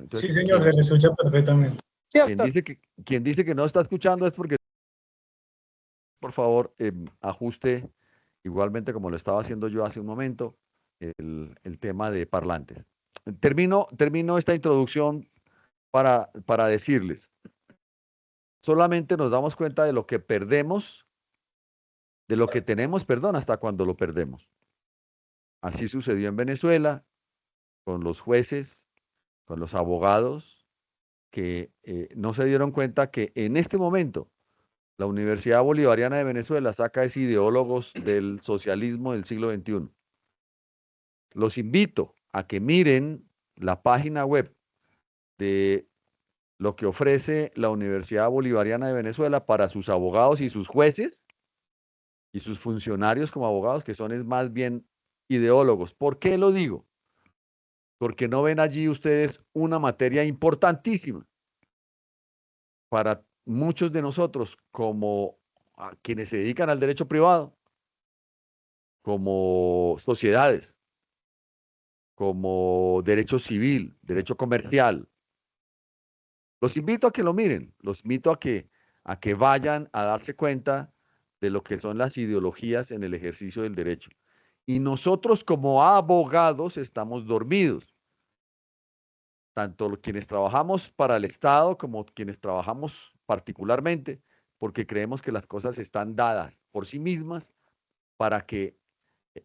Entonces, Sí, señor, se le escucha perfectamente. Sí, quien doctor. quien dice que no está escuchando es porque, por favor, ajuste igualmente como lo estaba haciendo yo hace un momento, el tema de parlantes. Termino esta introducción para decirles, solamente nos damos cuenta de lo que perdemos, de lo que tenemos, perdón, hasta cuando lo perdemos. Así sucedió en Venezuela, con los jueces, con los abogados, que no se dieron cuenta que en este momento la Universidad Bolivariana de Venezuela saca es ideólogos del socialismo del siglo XXI. Los invito a que miren la página web de lo que ofrece la Universidad Bolivariana de Venezuela para sus abogados y sus jueces y sus funcionarios como abogados, que son es más bien ideólogos. ¿Por qué lo digo? Porque no ven allí ustedes una materia importantísima para muchos de nosotros, como a quienes se dedican al derecho privado, como sociedades, como derecho civil, derecho comercial. Los invito a que lo miren, los invito a que vayan a darse cuenta de lo que son las ideologías en el ejercicio del derecho. Y nosotros como abogados estamos dormidos, tanto quienes trabajamos para el Estado como quienes trabajamos particularmente, porque creemos que las cosas están dadas por sí mismas para que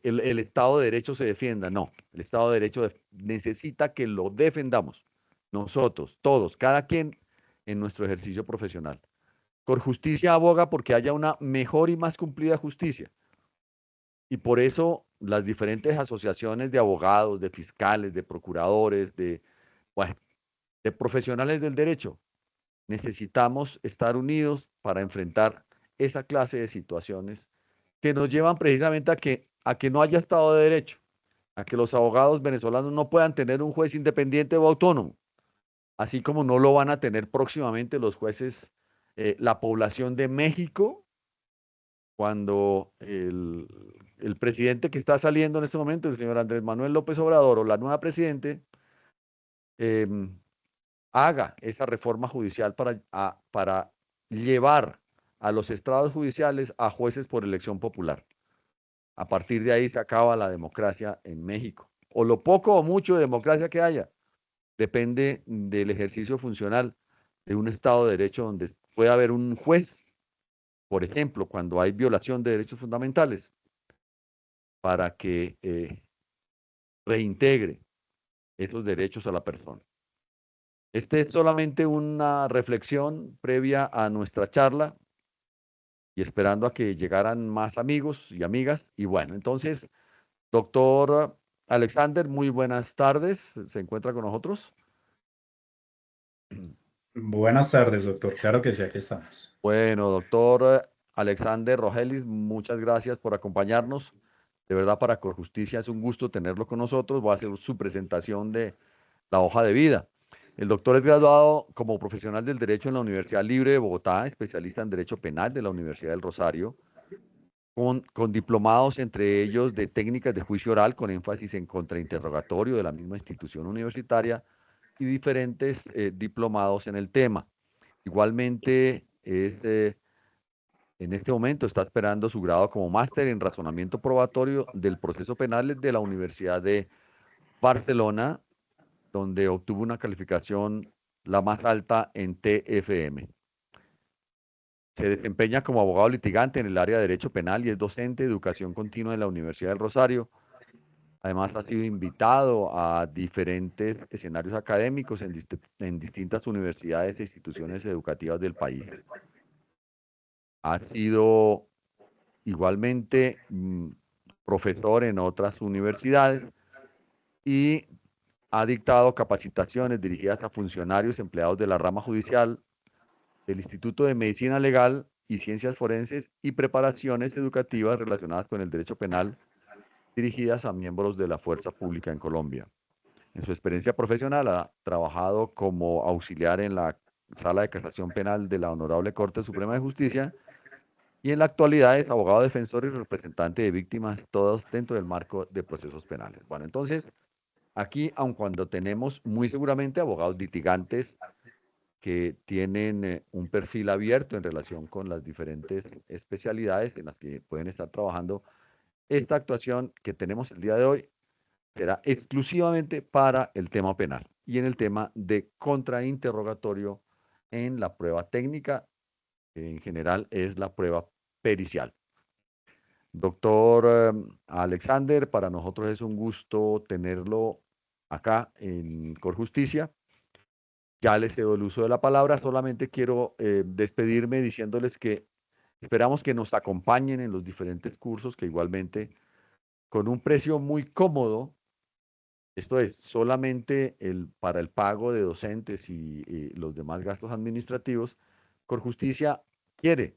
el Estado de Derecho se defienda. No, el Estado de Derecho necesita que lo defendamos nosotros, todos, cada quien en nuestro ejercicio profesional. Corjusticia aboga porque haya una mejor y más cumplida justicia. Y por eso las diferentes asociaciones de abogados, de fiscales, de procuradores, bueno, de profesionales del derecho, necesitamos estar unidos para enfrentar esa clase de situaciones que nos llevan precisamente a que no haya Estado de Derecho, a que los abogados venezolanos no puedan tener un juez independiente o autónomo, así como no lo van a tener próximamente los jueces, la población de México, cuando el presidente que está saliendo en este momento, el señor Andrés Manuel López Obrador, o la nueva presidente, haga esa reforma judicial para llevar a los estrados judiciales a jueces por elección popular. A partir de ahí se acaba la democracia en México. O lo poco o mucho de democracia que haya, depende del ejercicio funcional de un Estado de Derecho donde puede haber un juez, por ejemplo, cuando hay violación de derechos fundamentales, para que reintegre esos derechos a la persona. Este es solamente una reflexión previa a nuestra charla y esperando a que llegaran más amigos y amigas. Y bueno, entonces, doctor Alexander, muy buenas tardes. ¿Se encuentra con nosotros? Buenas tardes, doctor. Claro que sí, aquí estamos. Bueno, doctor Alexander Rogelis, muchas gracias por acompañarnos. De verdad, para Corjusticia es un gusto tenerlo con nosotros. Voy a hacer su presentación de la hoja de vida. El doctor es graduado como profesional del Derecho en la Universidad Libre de Bogotá, especialista en Derecho Penal de la Universidad del Rosario, con diplomados, entre ellos de técnicas de juicio oral, con énfasis en contrainterrogatorio de la misma institución universitaria, y diferentes diplomados en el tema. Igualmente, en este momento está esperando su grado como máster en razonamiento probatorio del proceso penal de la Universidad de Barcelona, donde obtuvo una calificación la más alta en TFM. Se desempeña como abogado litigante en el área de Derecho Penal y es docente de Educación Continua en la Universidad del Rosario. Además, ha sido invitado a diferentes escenarios académicos en distintas universidades e instituciones educativas del país. Ha sido igualmente profesor en otras universidades y ha dictado capacitaciones dirigidas a funcionarios empleados de la rama judicial, del Instituto de Medicina Legal y Ciencias Forenses y preparaciones educativas relacionadas con el derecho penal dirigidas a miembros de la fuerza pública en Colombia. En su experiencia profesional ha trabajado como auxiliar en la Sala de Casación Penal de la Honorable Corte Suprema de Justicia y en la actualidad es abogado defensor y representante de víctimas, todos dentro del marco de procesos penales. Bueno, entonces, aquí, aun cuando tenemos muy seguramente abogados litigantes que tienen un perfil abierto en relación con las diferentes especialidades en las que pueden estar trabajando, esta actuación que tenemos el día de hoy será exclusivamente para el tema penal y en el tema de contrainterrogatorio en la prueba técnica, que en general es la prueba pericial. Doctor Alexander, para nosotros es un gusto tenerlo acá en Corjusticia. Ya les cedo el uso de la palabra, solamente quiero despedirme diciéndoles que esperamos que nos acompañen en los diferentes cursos, que igualmente con un precio muy cómodo, esto es, solamente para el pago de docentes y los demás gastos administrativos, Corjusticia quiere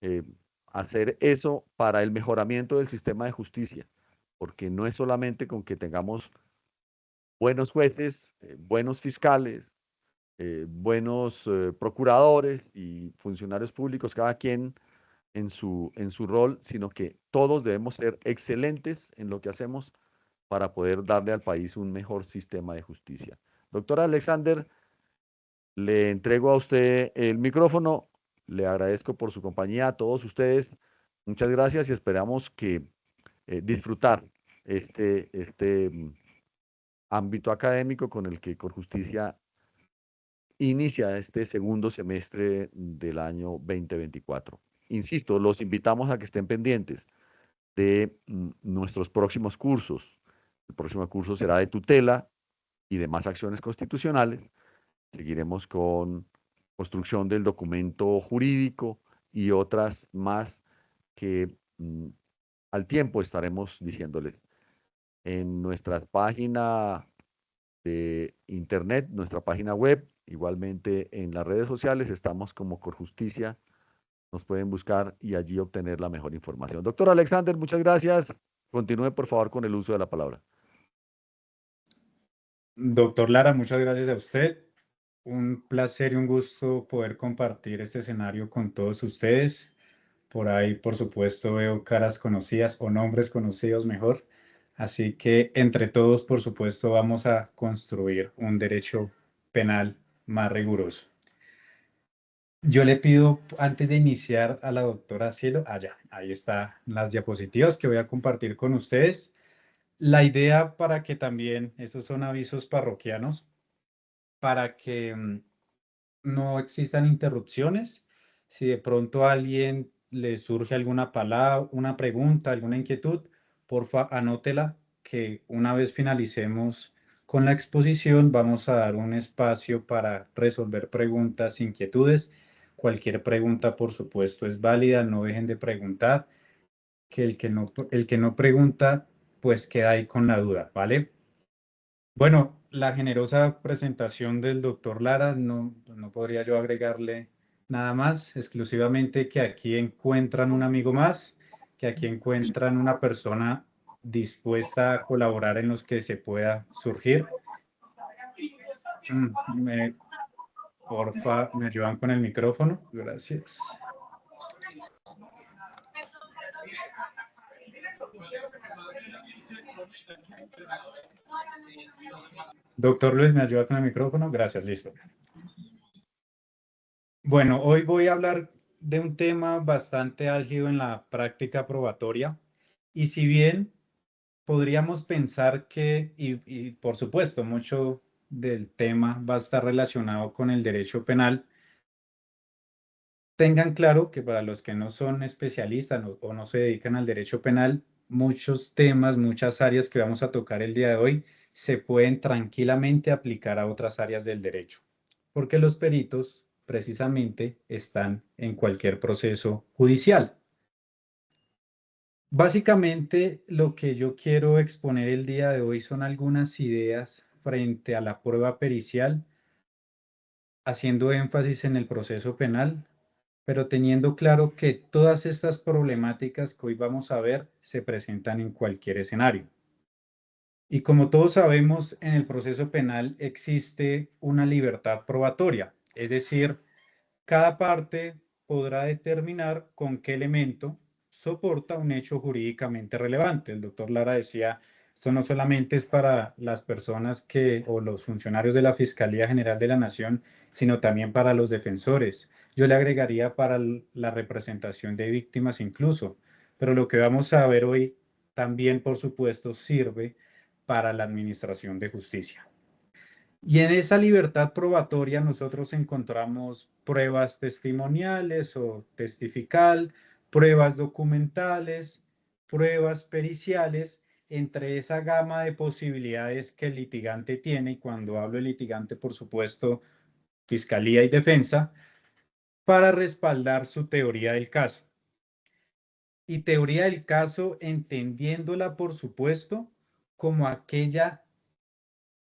eh, hacer eso para el mejoramiento del sistema de justicia, porque no es solamente con que tengamos buenos jueces, buenos fiscales, buenos procuradores y funcionarios públicos, cada quien en su rol, sino que todos debemos ser excelentes en lo que hacemos para poder darle al país un mejor sistema de justicia. Doctor Alexander, le entrego a usted el micrófono, le agradezco por su compañía a todos ustedes, muchas gracias y esperamos que disfrutar este ámbito académico con el que Corjusticia inicia este segundo semestre del año 2024. Insisto, los invitamos a que estén pendientes de nuestros próximos cursos. El próximo curso será de tutela y demás acciones constitucionales. Seguiremos con construcción del documento jurídico y otras más que al tiempo estaremos diciéndoles. En nuestra página de internet, nuestra página web, igualmente en las redes sociales, estamos como Corjusticia. Nos pueden buscar y allí obtener la mejor información. Doctor Alexander, muchas gracias. Continúe, por favor, con el uso de la palabra. Doctor Lara, muchas gracias a usted. Un placer y un gusto poder compartir este escenario con todos ustedes. Por ahí, por supuesto, veo caras conocidas o nombres conocidos mejor. Así que entre todos, por supuesto, vamos a construir un derecho penal más riguroso. Yo le pido, antes de iniciar, a la doctora Cielo, ahí están las diapositivas que voy a compartir con ustedes. La idea para que también, estos son avisos parroquianos, para que no existan interrupciones. Si de pronto a alguien le surge alguna palabra, una pregunta, alguna inquietud, porfa, anótela, que una vez finalicemos con la exposición, vamos a dar un espacio para resolver preguntas, inquietudes. Cualquier pregunta, por supuesto, es válida, no dejen de preguntar, que el que no pregunta, pues queda ahí con la duda, ¿vale? Bueno, la generosa presentación del doctor Lara, no podría yo agregarle nada más, exclusivamente que aquí encuentran un amigo más, que aquí encuentran una persona dispuesta a colaborar en los que se pueda surgir. Me, porfa, me ayudan con el micrófono. Gracias. Doctor Luis, ¿me ayuda con el micrófono? Gracias, listo. Bueno, hoy voy a hablar de un tema bastante álgido en la práctica probatoria y si bien podríamos pensar que, y por supuesto, mucho del tema va a estar relacionado con el derecho penal, tengan claro que para los que no son especialistas o no se dedican al derecho penal, muchos temas, muchas áreas que vamos a tocar el día de hoy se pueden tranquilamente aplicar a otras áreas del derecho, porque los peritos precisamente están en cualquier proceso judicial. Básicamente, lo que yo quiero exponer el día de hoy son algunas ideas frente a la prueba pericial, haciendo énfasis en el proceso penal, pero teniendo claro que todas estas problemáticas que hoy vamos a ver se presentan en cualquier escenario. Y como todos sabemos, en el proceso penal existe una libertad probatoria, es decir, cada parte podrá determinar con qué elemento soporta un hecho jurídicamente relevante. El doctor Lara decía, Esto no solamente es para las personas o los funcionarios de la Fiscalía General de la Nación, sino también para los defensores. Yo le agregaría para la representación de víctimas incluso, pero lo que vamos a ver hoy también, por supuesto, sirve para la administración de justicia. Y en esa libertad probatoria nosotros encontramos pruebas testimoniales o testifical, pruebas documentales, pruebas periciales, entre esa gama de posibilidades que el litigante tiene, y cuando hablo de litigante, por supuesto, fiscalía y defensa, para respaldar su teoría del caso. Y teoría del caso entendiéndola, por supuesto, como aquella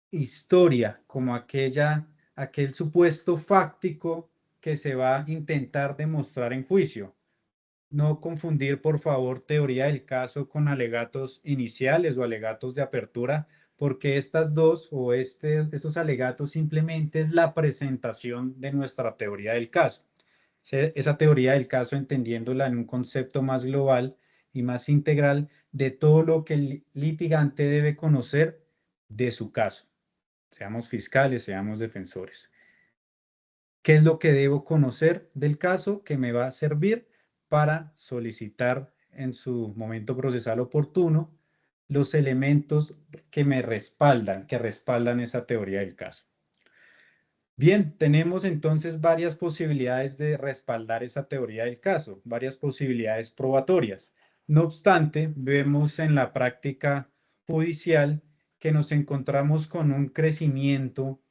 historia, como aquel supuesto fáctico que se va a intentar demostrar en juicio. No confundir, por favor, teoría del caso con alegatos iniciales o alegatos de apertura, porque estas dos o estos alegatos simplemente es la presentación de nuestra teoría del caso. Esa teoría del caso entendiéndola en un concepto más global y más integral de todo lo que el litigante debe conocer de su caso. Seamos fiscales, seamos defensores. ¿Qué es lo que debo conocer del caso que me va a servir para solicitar en su momento procesal oportuno los elementos que me respaldan, que respaldan esa teoría del caso? Bien, tenemos entonces varias posibilidades de respaldar esa teoría del caso, varias posibilidades probatorias. No obstante, vemos en la práctica judicial que nos encontramos con un crecimiento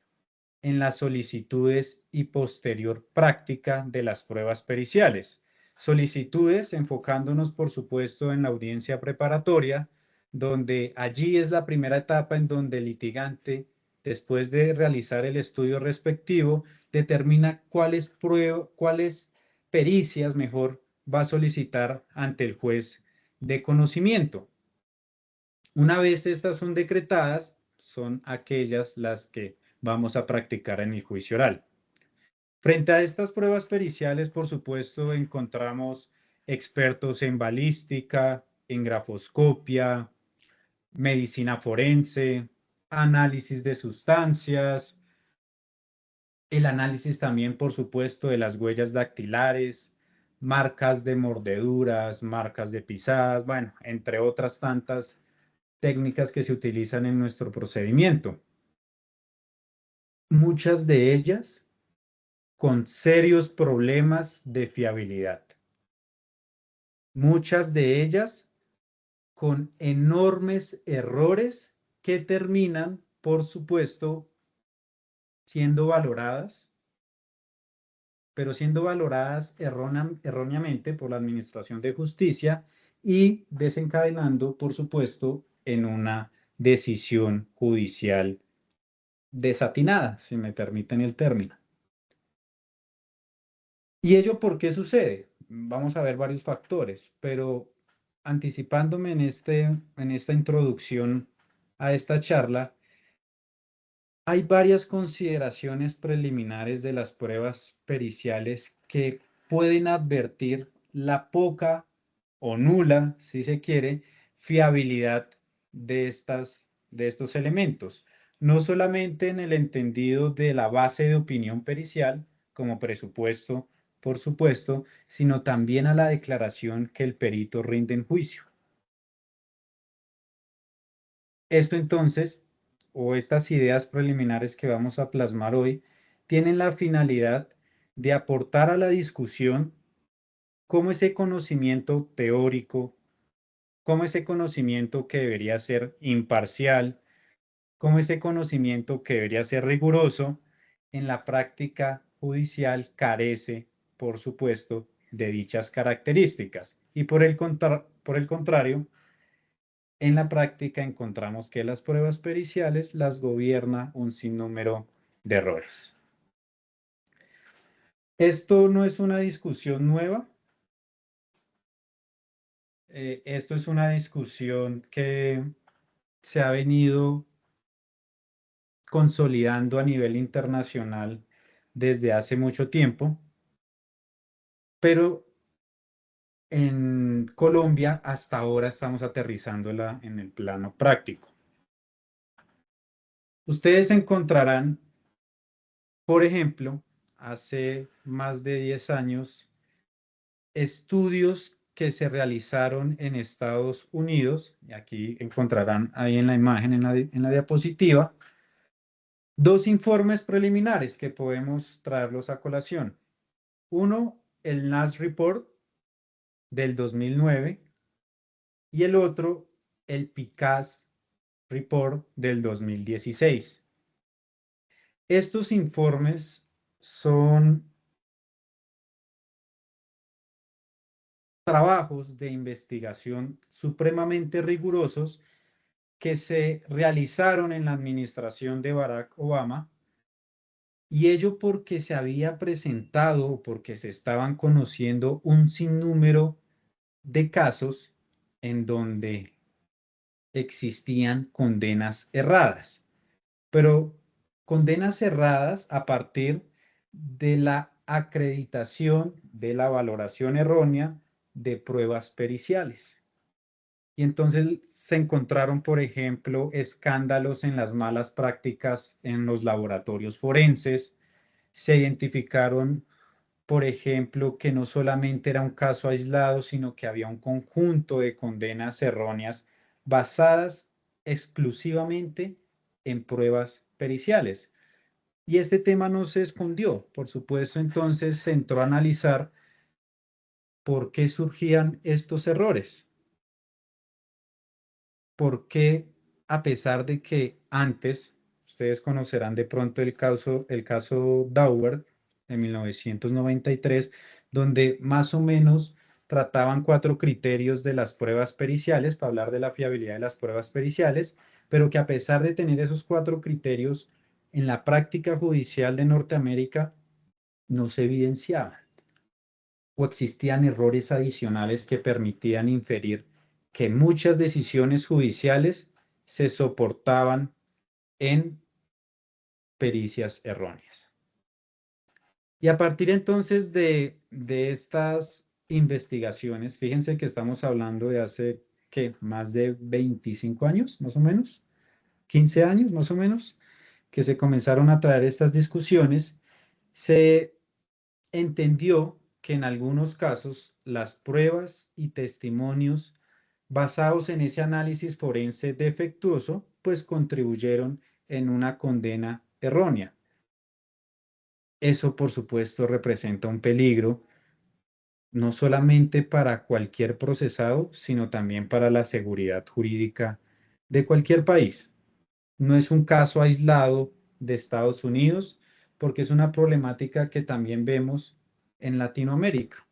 en las solicitudes y posterior práctica de las pruebas periciales. Solicitudes enfocándonos, por supuesto, en la audiencia preparatoria, donde allí es la primera etapa en donde el litigante, después de realizar el estudio respectivo, determina cuáles pericias mejor va a solicitar ante el juez de conocimiento. Una vez estas son decretadas, son aquellas las que vamos a practicar en el juicio oral. Frente a estas pruebas periciales, por supuesto, encontramos expertos en balística, en grafoscopia, medicina forense, análisis de sustancias, el análisis también, por supuesto, de las huellas dactilares, marcas de mordeduras, marcas de pisadas, bueno, entre otras tantas técnicas que se utilizan en nuestro procedimiento. Muchas de ellas con serios problemas de fiabilidad. Muchas de ellas con enormes errores que terminan, por supuesto, siendo valoradas, pero siendo valoradas erróneamente por la Administración de Justicia y desencadenando, por supuesto, en una decisión judicial desatinada, si me permiten el término. ¿Y ello por qué sucede? Vamos a ver varios factores, pero anticipándome en esta introducción a esta charla, hay varias consideraciones preliminares de las pruebas periciales que pueden advertir la poca o nula, si se quiere, fiabilidad de estos elementos. No solamente en el entendido de la base de opinión pericial como presupuesto, por supuesto, sino también a la declaración que el perito rinde en juicio. Esto entonces, o estas ideas preliminares que vamos a plasmar hoy, tienen la finalidad de aportar a la discusión cómo ese conocimiento teórico, cómo ese conocimiento que debería ser imparcial, cómo ese conocimiento que debería ser riguroso, en la práctica judicial carece, por supuesto, de dichas características. Y por el contrario, en la práctica encontramos que las pruebas periciales las gobierna un sinnúmero de errores. Esto no es una discusión nueva. Esto es una discusión que se ha venido consolidando a nivel internacional desde hace mucho tiempo, pero en Colombia hasta ahora estamos aterrizándola en el plano práctico. Ustedes encontrarán, por ejemplo, hace más de 10 años, estudios que se realizaron en Estados Unidos, y aquí encontrarán ahí en la imagen, en la diapositiva, dos informes preliminares que podemos traerlos a colación. Uno, el NAS Report del 2009 y el otro, el PICAS Report del 2016. Estos informes son trabajos de investigación supremamente rigurosos que se realizaron en la administración de Barack Obama, y ello porque se había presentado, porque se estaban conociendo un sinnúmero de casos en donde existían condenas erradas, pero condenas erradas a partir de la acreditación de la valoración errónea de pruebas periciales. Y entonces se encontraron, por ejemplo, escándalos en las malas prácticas en los laboratorios forenses. Se identificaron, por ejemplo, que no solamente era un caso aislado, sino que había un conjunto de condenas erróneas basadas exclusivamente en pruebas periciales. Y este tema no se escondió. Por supuesto, entonces se entró a analizar por qué surgían estos errores. ¿Por qué, a pesar de que antes, ustedes conocerán de pronto el caso Daubert de 1993, donde más o menos trataban cuatro criterios de las pruebas periciales, para hablar de la fiabilidad de las pruebas periciales, pero que a pesar de tener esos cuatro criterios, en la práctica judicial de Norteamérica no se evidenciaban o existían errores adicionales que permitían inferir que muchas decisiones judiciales se soportaban en pericias erróneas. Y a partir entonces de estas investigaciones, fíjense que estamos hablando de hace, ¿qué? Más de 25 años, más o menos, 15 años, más o menos, que se comenzaron a traer estas discusiones, se entendió que en algunos casos las pruebas y testimonios basados en ese análisis forense defectuoso, pues contribuyeron en una condena errónea. Eso, por supuesto, representa un peligro, no solamente para cualquier procesado, sino también para la seguridad jurídica de cualquier país. No es un caso aislado de Estados Unidos, porque es una problemática que también vemos en Latinoamérica.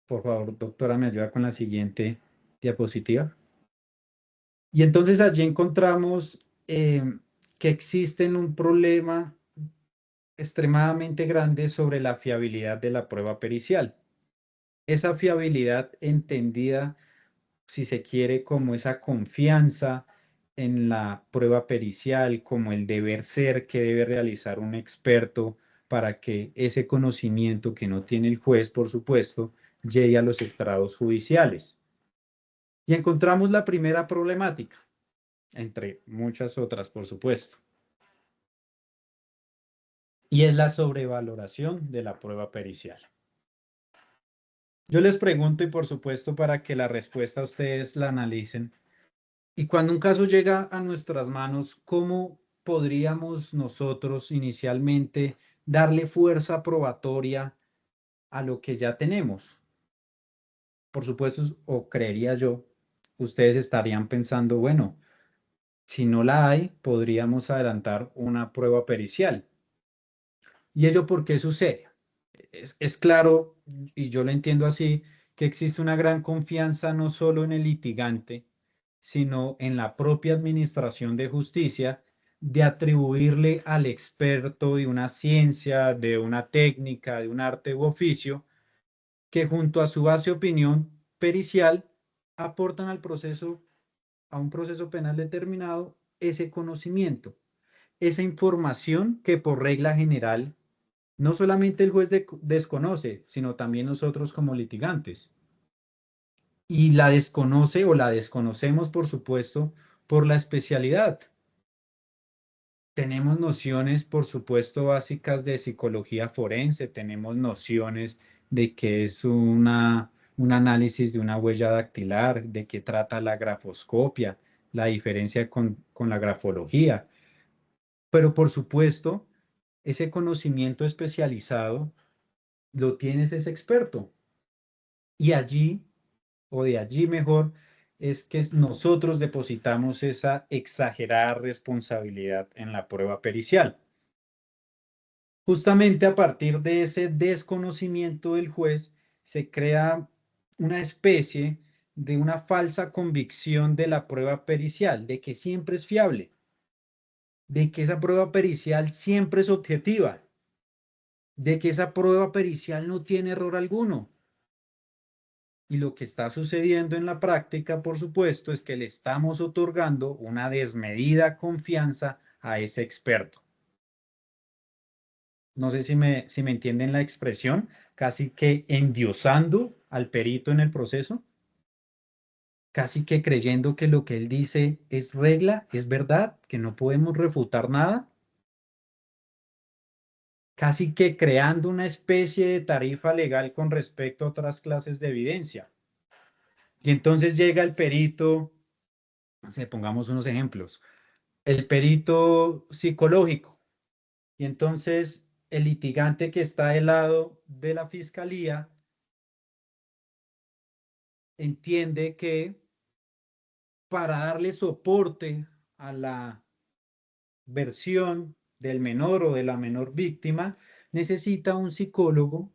Por favor, doctora, me ayuda con la siguiente diapositiva. Y entonces allí encontramos que existe un problema extremadamente grande sobre la fiabilidad de la prueba pericial. Esa fiabilidad entendida, si se quiere, como esa confianza en la prueba pericial, como el deber ser que debe realizar un experto para que ese conocimiento que no tiene el juez, por supuesto, llegue a los estrados judiciales. Y encontramos la primera problemática, entre muchas otras, por supuesto, y es la sobrevaloración de la prueba pericial. Yo les pregunto, y por supuesto para que la respuesta ustedes la analicen, y cuando un caso llega a nuestras manos, ¿cómo podríamos nosotros inicialmente darle fuerza probatoria a lo que ya tenemos? Por supuesto, o creería yo, ustedes estarían pensando, bueno, si no la hay, podríamos adelantar una prueba pericial. ¿Y ello por qué sucede? Es claro, y yo lo entiendo así, que existe una gran confianza no solo en el litigante, sino en la propia administración de justicia, de atribuirle al experto de una ciencia, de una técnica, de un arte u oficio, que junto a su base opinión pericial aportan al proceso, a un proceso penal determinado, ese conocimiento, esa información que por regla general no solamente el juez desconoce, sino también nosotros como litigantes. Y la desconoce o la desconocemos, por supuesto, por la especialidad. Tenemos nociones, por supuesto, básicas de psicología forense, tenemos nociones de qué es un análisis de una huella dactilar, de qué trata la grafoscopia, la diferencia con la grafología. Pero, por supuesto, ese conocimiento especializado lo tiene ese experto. Y allí, o de allí mejor, es que nosotros depositamos esa exagerada responsabilidad en la prueba pericial. Justamente a partir de ese desconocimiento del juez, se crea una especie de una falsa convicción de la prueba pericial, de que siempre es fiable, de que esa prueba pericial siempre es objetiva, de que esa prueba pericial no tiene error alguno. Y lo que está sucediendo en la práctica, por supuesto, es que le estamos otorgando una desmedida confianza a ese experto. No sé si me entienden la expresión, casi que endiosando al perito en el proceso, casi que creyendo que lo que él dice es regla, es verdad, que no podemos refutar nada, casi que creando una especie de tarifa legal con respecto a otras clases de evidencia. Y entonces llega el perito, no sé, pongamos unos ejemplos, el perito psicológico, y entonces el litigante que está del lado de la fiscalía entiende que para darle soporte a la versión del menor o de la menor víctima, necesita un psicólogo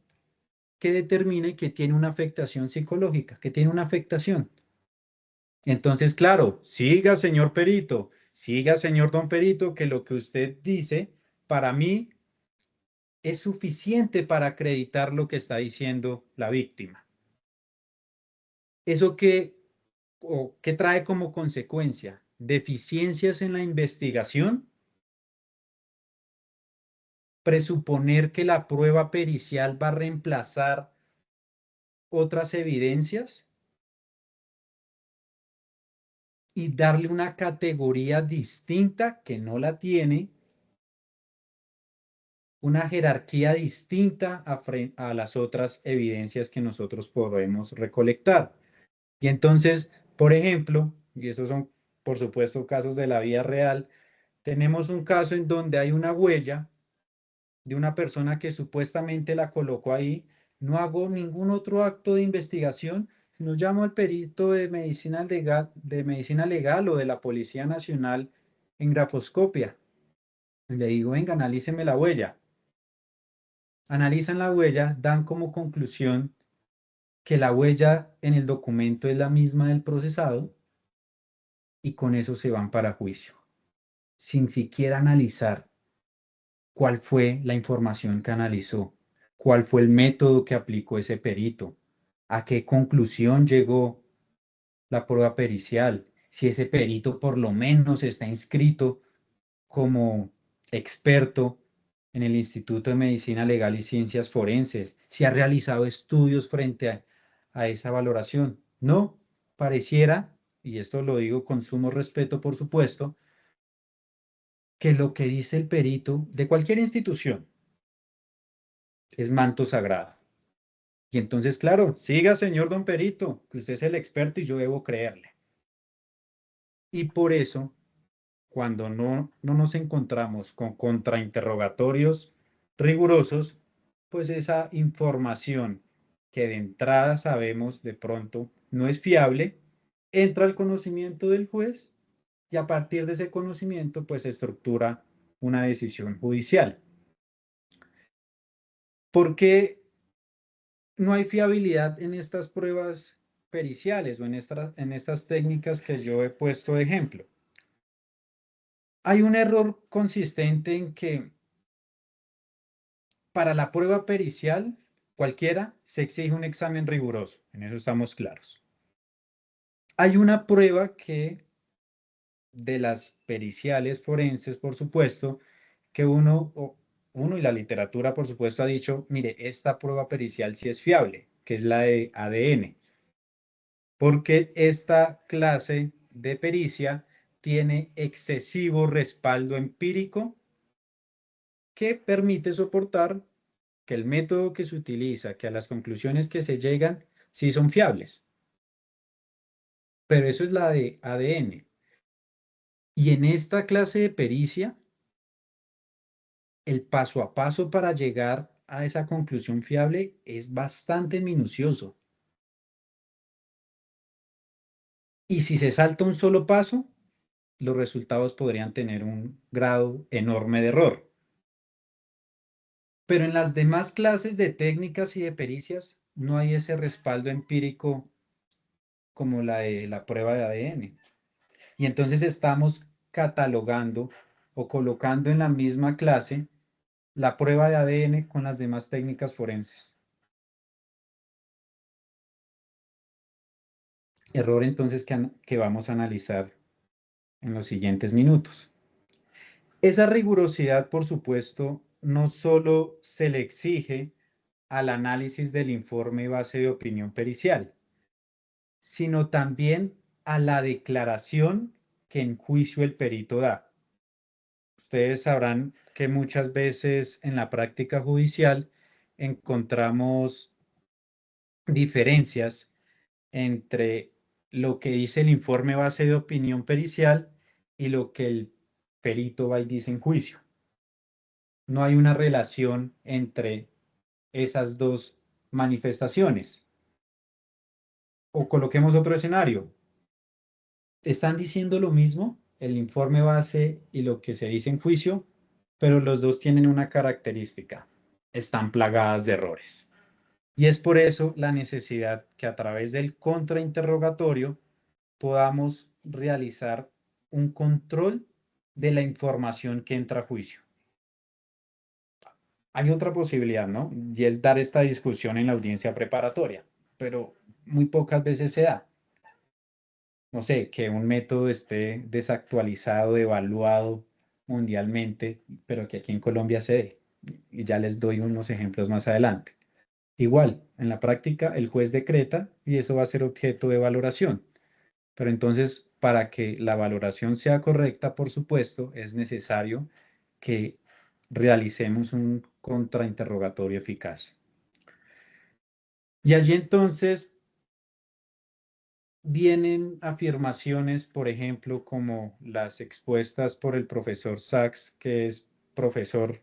que determine que tiene una afectación psicológica, que tiene una afectación. Entonces, claro, siga, señor perito, siga, señor don perito, que lo que usted dice, para mí, es suficiente para acreditar lo que está diciendo la víctima. Eso que trae como consecuencia deficiencias en la investigación, presuponer que la prueba pericial va a reemplazar otras evidencias y darle una categoría distinta que no la tiene, una jerarquía distinta a las otras evidencias que nosotros podemos recolectar. Y entonces, por ejemplo, y estos son, por supuesto, casos de la vida real, tenemos un caso en donde hay una huella de una persona que supuestamente la colocó ahí, no hago ningún otro acto de investigación, sino llamo al perito de medicina legal o de la Policía Nacional en grafoscopia. Le digo, venga, analíceme la huella. Analizan la huella, dan como conclusión que la huella en el documento es la misma del procesado y con eso se van para juicio, sin siquiera analizar cuál fue la información que analizó, cuál fue el método que aplicó ese perito, a qué conclusión llegó la prueba pericial, si ese perito por lo menos está inscrito como experto en el Instituto de Medicina Legal y Ciencias Forenses, si ha realizado estudios frente a esa valoración. No, pareciera, y esto lo digo con sumo respeto, por supuesto, que lo que dice el perito de cualquier institución es manto sagrado. Y entonces, claro, siga, señor don Perito, que usted es el experto y yo debo creerle. Y por eso, cuando no nos encontramos con contrainterrogatorios rigurosos, pues esa información que de entrada sabemos de pronto no es fiable, entra al conocimiento del juez y a partir de ese conocimiento, pues se estructura una decisión judicial. ¿Por qué no hay fiabilidad en estas pruebas periciales o en estas técnicas que yo he puesto de ejemplo? Hay un error consistente en que para la prueba pericial, cualquiera, se exige un examen riguroso, en eso estamos claros. Hay una prueba que, de las periciales forenses, por supuesto, que uno y la literatura, por supuesto, ha dicho, mire, esta prueba pericial sí es fiable, que es la de ADN. Porque esta clase de pericia tiene excesivo respaldo empírico que permite soportar que el método que se utiliza, que a las conclusiones que se llegan, sí son fiables. Pero eso es la de ADN. Y en esta clase de pericia, el paso a paso para llegar a esa conclusión fiable es bastante minucioso. Y si se salta un solo paso, los resultados podrían tener un grado enorme de error. Pero en las demás clases de técnicas y de pericias no hay ese respaldo empírico como la de la prueba de ADN. Y entonces estamos catalogando o colocando en la misma clase la prueba de ADN con las demás técnicas forenses. Error entonces que vamos a analizar en los siguientes minutos. Esa rigurosidad, por supuesto, no solo se le exige al análisis del informe base de opinión pericial, sino también a la declaración que en juicio el perito da. Ustedes sabrán que muchas veces en la práctica judicial encontramos diferencias entre lo que dice el informe base de opinión pericial y lo que el perito va y dice en juicio. No hay una relación entre esas dos manifestaciones. O coloquemos otro escenario. Están diciendo lo mismo, el informe base y lo que se dice en juicio, pero los dos tienen una característica. Están plagadas de errores. Y es por eso la necesidad que a través del contrainterrogatorio podamos realizar un control de la información que entra a juicio. Hay otra posibilidad, ¿no? Y es dar esta discusión en la audiencia preparatoria, pero muy pocas veces se da. No sé, que un método esté desactualizado, evaluado mundialmente, pero que aquí en Colombia se dé. Y ya les doy unos ejemplos más adelante. Igual, en la práctica, el juez decreta y eso va a ser objeto de valoración. Pero entonces, para que la valoración sea correcta, por supuesto, es necesario que realicemos un contrainterrogatorio eficaz. Y allí entonces vienen afirmaciones, por ejemplo, como las expuestas por el profesor Sachs, que es profesor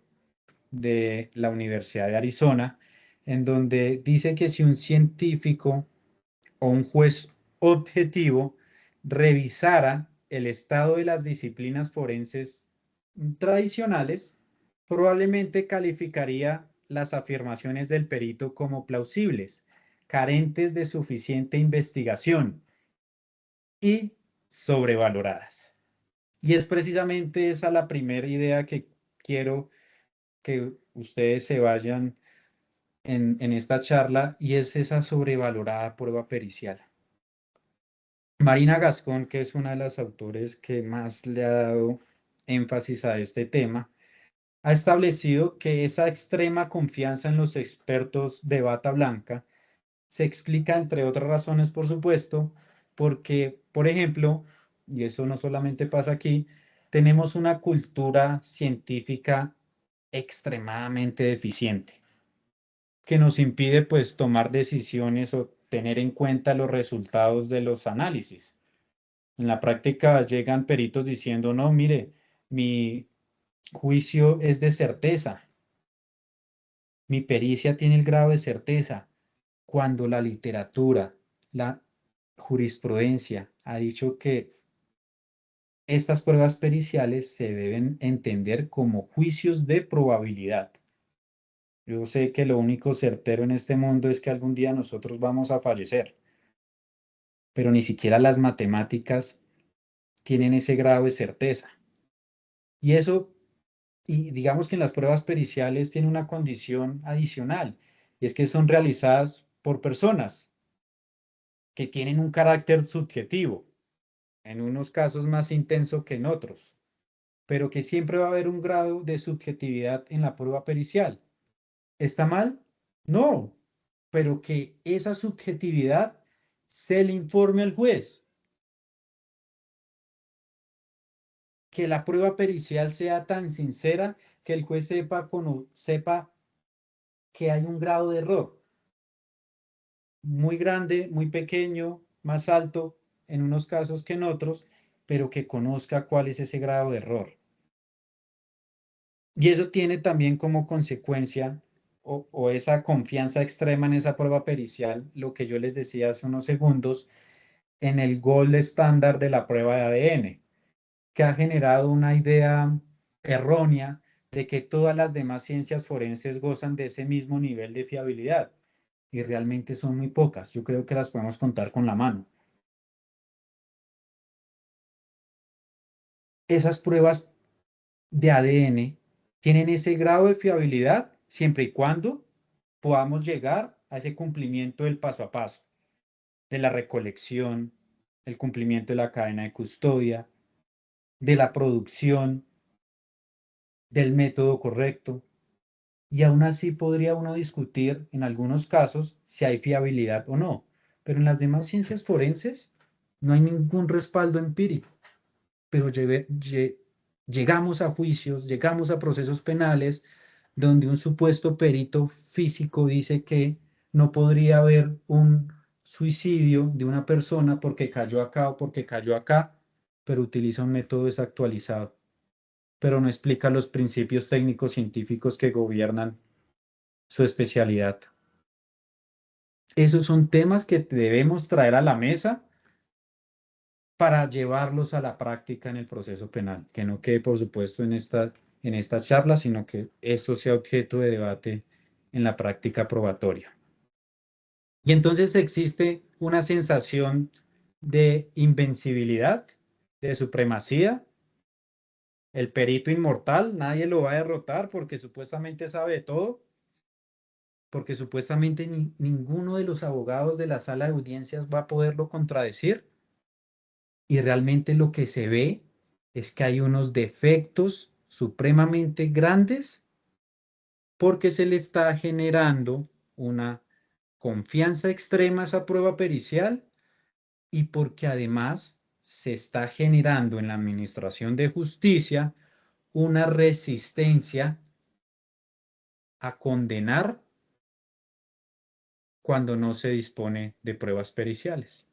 de la Universidad de Arizona, en donde dice que si un científico o un juez objetivo revisara el estado de las disciplinas forenses tradicionales, probablemente calificaría las afirmaciones del perito como plausibles, carentes de suficiente investigación y sobrevaloradas. Y es precisamente esa la primera idea que quiero que ustedes se vayan en esta charla, y es esa sobrevalorada prueba pericial. Marina Gascón, que es una de las autores que más le ha dado énfasis a este tema, ha establecido que esa extrema confianza en los expertos de bata blanca se explica, entre otras razones, por supuesto, porque, por ejemplo, y eso no solamente pasa aquí, tenemos una cultura científica extremadamente deficiente, que nos impide, pues, tomar decisiones o tener en cuenta los resultados de los análisis. En la práctica llegan peritos diciendo, no, mire, mi juicio es de certeza, mi pericia tiene el grado de certeza, cuando la literatura, la jurisprudencia ha dicho que estas pruebas periciales se deben entender como juicios de probabilidad. Yo sé que lo único certero en este mundo es que algún día nosotros vamos a fallecer, pero ni siquiera las matemáticas tienen ese grado de certeza. Y eso, y digamos que en las pruebas periciales tiene una condición adicional, y es que son realizadas por personas que tienen un carácter subjetivo, en unos casos más intenso que en otros, pero que siempre va a haber un grado de subjetividad en la prueba pericial. ¿Está mal? No, pero que esa subjetividad se le informe al juez. que la prueba pericial sea tan sincera que el juez sepa que hay un grado de error muy grande, muy pequeño, más alto en unos casos que en otros, pero que conozca cuál es ese grado de error. Y eso tiene también como consecuencia o esa confianza extrema en esa prueba pericial, lo que yo les decía hace unos segundos, en el gold estándar de la prueba de ADN, que ha generado una idea errónea de que todas las demás ciencias forenses gozan de ese mismo nivel de fiabilidad. Y realmente son muy pocas. Yo creo que las podemos contar con la mano. Esas pruebas de ADN tienen ese grado de fiabilidad siempre y cuando podamos llegar a ese cumplimiento del paso a paso, de la recolección, el cumplimiento de la cadena de custodia, de la producción, del método correcto. Y aún así podría uno discutir en algunos casos si hay fiabilidad o no. Pero en las demás ciencias forenses no hay ningún respaldo empírico. Pero llegamos a juicios, llegamos a procesos penales donde un supuesto perito físico dice que no podría haber un suicidio de una persona porque cayó acá o porque cayó acá, pero utiliza un método desactualizado, pero no explica los principios técnicos científicos que gobiernan su especialidad. Esos son temas que debemos traer a la mesa para llevarlos a la práctica en el proceso penal, que no quede, por supuesto, en esta charla, sino que esto sea objeto de debate en la práctica probatoria. Y entonces existe una sensación de invencibilidad, de supremacía. El perito inmortal, nadie lo va a derrotar porque supuestamente sabe todo, porque supuestamente ninguno de los abogados de la sala de audiencias va a poderlo contradecir. Y realmente lo que se ve es que hay unos defectos supremamente grandes porque se le está generando una confianza extrema a esa prueba pericial y porque además se está generando en la administración de justicia una resistencia a condenar cuando no se dispone de pruebas periciales,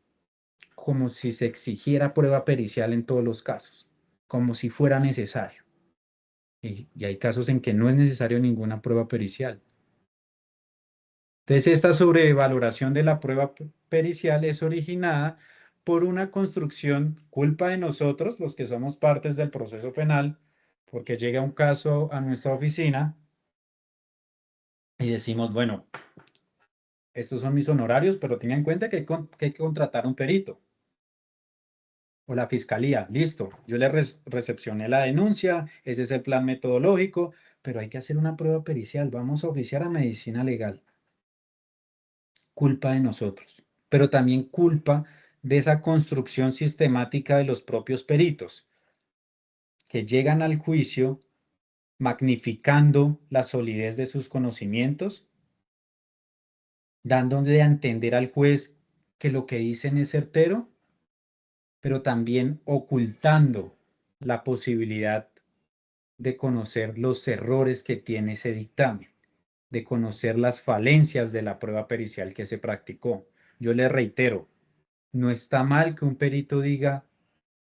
como si se exigiera prueba pericial en todos los casos, como si fuera necesario. Y hay casos en que no es necesario ninguna prueba pericial. Entonces, esta sobrevaloración de la prueba pericial es originada por una construcción, culpa de nosotros, los que somos partes del proceso penal, porque llega un caso a nuestra oficina y decimos, bueno, estos son mis honorarios, pero tengan en cuenta que hay que contratar un perito. O la fiscalía, listo, yo le recepcioné la denuncia, ese es el plan metodológico, pero hay que hacer una prueba pericial, vamos a oficiar a medicina legal. Culpa de nosotros, pero también culpa de esa construcción sistemática de los propios peritos, que llegan al juicio magnificando la solidez de sus conocimientos, dándole a entender al juez que lo que dicen es certero, pero también ocultando la posibilidad de conocer los errores que tiene ese dictamen, de conocer las falencias de la prueba pericial que se practicó. Yo le reitero, no está mal que un perito diga,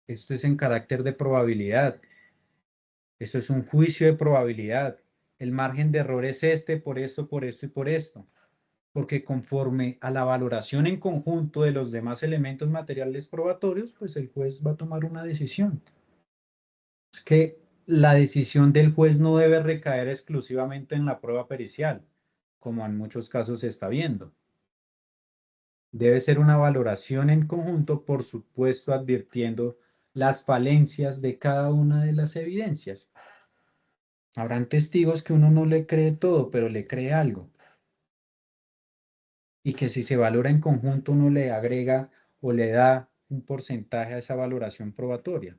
esto es en carácter de probabilidad, esto es un juicio de probabilidad, el margen de error es este por esto y por esto, porque conforme a la valoración en conjunto de los demás elementos materiales probatorios, pues el juez va a tomar una decisión. Es que la decisión del juez no debe recaer exclusivamente en la prueba pericial, como en muchos casos se está viendo. Debe ser una valoración en conjunto, por supuesto, advirtiendo las falencias de cada una de las evidencias. Habrán testigos que uno no le cree todo, pero le cree algo. Y que si se valora en conjunto, uno le agrega o le da un porcentaje a esa valoración probatoria.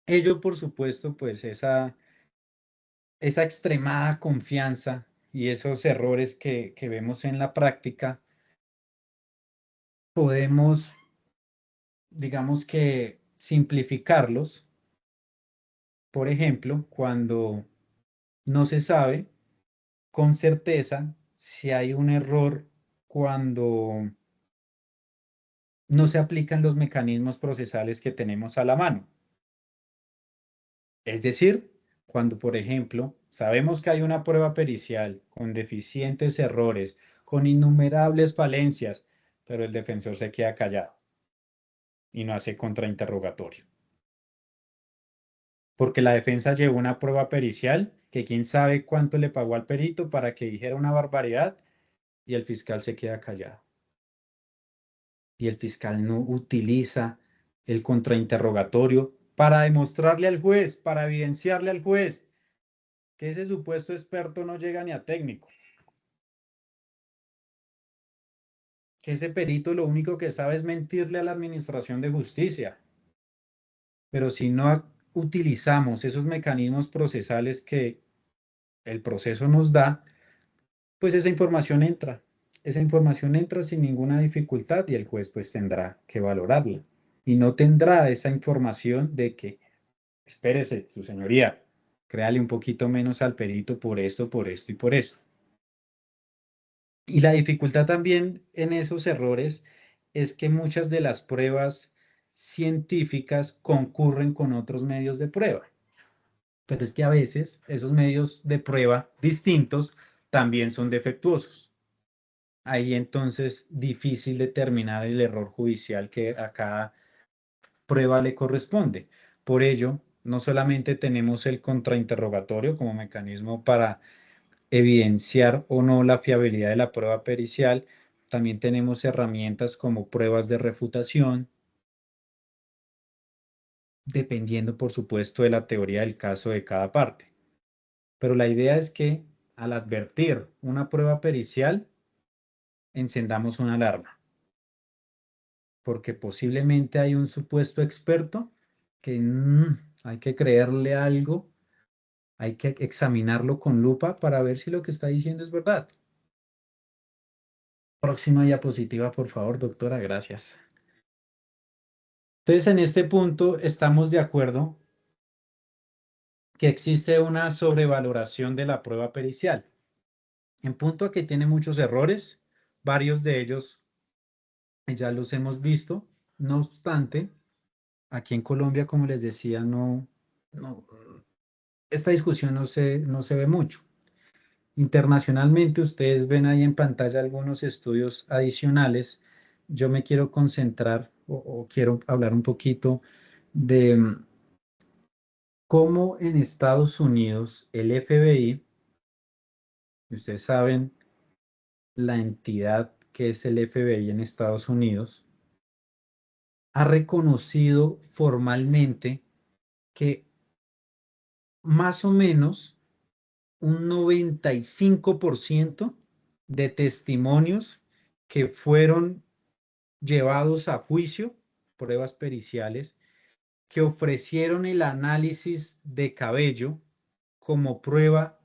Ello, por supuesto, pues esa extremada confianza y esos errores que vemos en la práctica, podemos, digamos que, simplificarlos. Por ejemplo, cuando no se sabe con certeza si hay un error cuando no se aplican los mecanismos procesales que tenemos a la mano. Es decir, cuando, por ejemplo, sabemos que hay una prueba pericial con deficientes errores, con innumerables falencias, pero el defensor se queda callado y no hace contrainterrogatorio. Porque la defensa llevó una prueba pericial que quién sabe cuánto le pagó al perito para que dijera una barbaridad y el fiscal se queda callado. Y el fiscal no utiliza el contrainterrogatorio para demostrarle al juez, para evidenciarle al juez que ese supuesto experto no llega ni a técnico, que ese perito lo único que sabe es mentirle a la administración de justicia. Pero si no utilizamos esos mecanismos procesales que el proceso nos da, pues esa información entra sin ninguna dificultad y el juez pues tendrá que valorarla. Y no tendrá esa información de que, espérese, su señoría, créale un poquito menos al perito por esto, por esto y por esto. Y la dificultad también en esos errores es que muchas de las pruebas científicas concurren con otros medios de prueba. Pero es que a veces esos medios de prueba distintos también son defectuosos. Ahí entonces difícil determinar el error judicial que a cada prueba le corresponde. Por ello, no solamente tenemos el contrainterrogatorio como mecanismo para evidenciar o no la fiabilidad de la prueba pericial, también tenemos herramientas como pruebas de refutación, dependiendo, por supuesto, de la teoría del caso de cada parte. Pero la idea es que al advertir una prueba pericial, encendamos una alarma, porque posiblemente hay un supuesto experto que hay que creerle algo, hay que examinarlo con lupa para ver si lo que está diciendo es verdad. Próxima diapositiva, por favor, doctora, gracias. Entonces, en este punto estamos de acuerdo que existe una sobrevaloración de la prueba pericial. En punto a que tiene muchos errores, varios de ellos ya los hemos visto. No obstante, aquí en Colombia, como les decía, no, esta discusión no se ve mucho. Internacionalmente, ustedes ven ahí en pantalla algunos estudios adicionales. Yo me quiero concentrar o quiero hablar un poquito de cómo en Estados Unidos el FBI, ustedes saben la entidad que es el FBI en Estados Unidos, ha reconocido formalmente que más o menos un 95% de testimonios que fueron llevados a juicio, pruebas periciales, que ofrecieron el análisis de cabello como prueba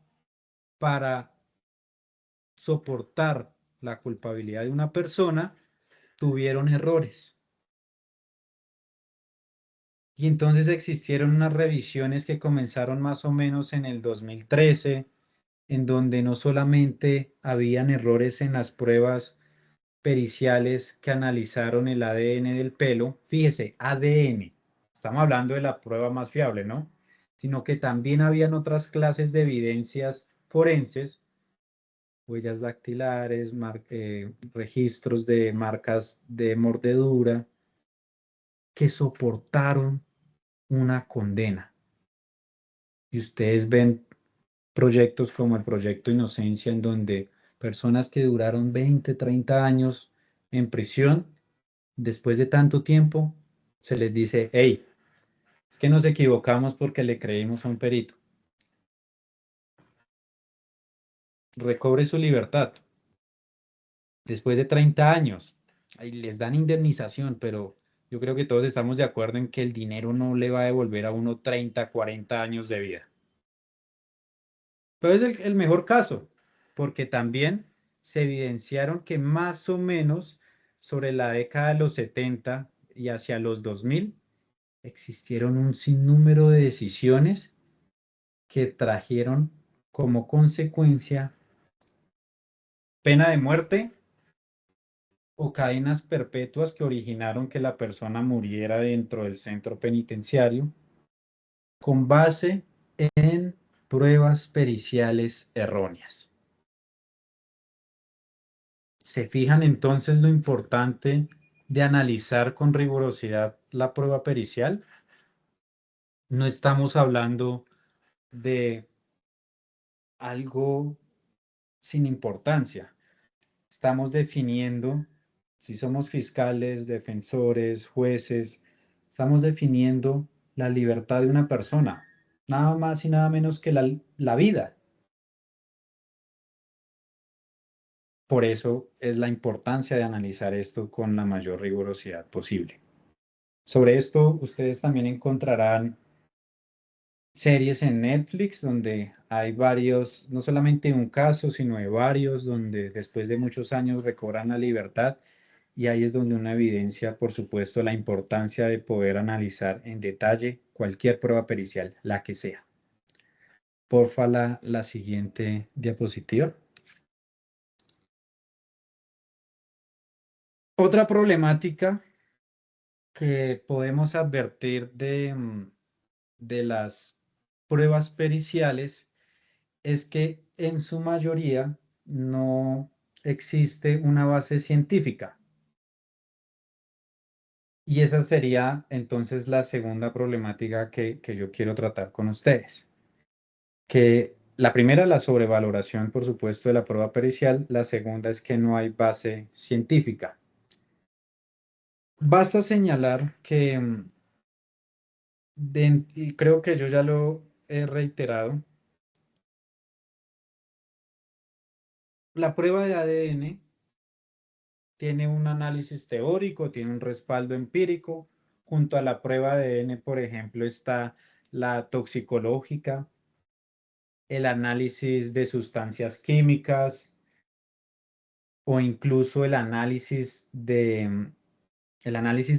para soportar la culpabilidad de una persona, tuvieron errores. Y entonces existieron unas revisiones que comenzaron más o menos en el 2013, en donde no solamente habían errores en las pruebas periciales que analizaron el ADN del pelo, fíjese, ADN, estamos hablando de la prueba más fiable, ¿no? Sino que también habían otras clases de evidencias forenses, huellas dactilares, registros de marcas de mordedura, que soportaron una condena. Y ustedes ven proyectos como el Proyecto Inocencia, en donde personas que duraron 20, 30 años en prisión, después de tanto tiempo, se les dice, hey, es que nos equivocamos porque le creímos a un perito. Recobre su libertad. Después de 30 años, ahí les dan indemnización, pero yo creo que todos estamos de acuerdo en que el dinero no le va a devolver a uno 30, 40 años de vida. Pero es el mejor caso, porque también se evidenciaron que más o menos sobre la década de los 70 y hacia los 2000 existieron un sinnúmero de decisiones que trajeron como consecuencia pena de muerte o cadenas perpetuas que originaron que la persona muriera dentro del centro penitenciario con base en pruebas periciales erróneas. ¿Se fijan entonces lo importante de analizar con rigurosidad la prueba pericial? No estamos hablando de algo sin importancia. Estamos definiendo, si somos fiscales, defensores, jueces, estamos definiendo la libertad de una persona, nada más y nada menos que la vida. Por eso es la importancia de analizar esto con la mayor rigurosidad posible. Sobre esto, ustedes también encontrarán series en Netflix donde hay varios, no solamente un caso, sino de varios, donde después de muchos años recobran la libertad y ahí es donde uno evidencia, por supuesto, la importancia de poder analizar en detalle cualquier prueba pericial, la que sea. Porfa, la siguiente diapositiva. Otra problemática que podemos advertir de las pruebas periciales es que en su mayoría no existe una base científica. Y esa sería entonces la segunda problemática que yo quiero tratar con ustedes. Que la primera, la sobrevaloración, por supuesto, de la prueba pericial. La segunda es que no hay base científica. Basta señalar que, y creo que yo ya lo he reiterado, la prueba de ADN tiene un análisis teórico, tiene un respaldo empírico. Junto a la prueba de ADN, por ejemplo, está la toxicológica, el análisis de sustancias químicas o incluso el análisis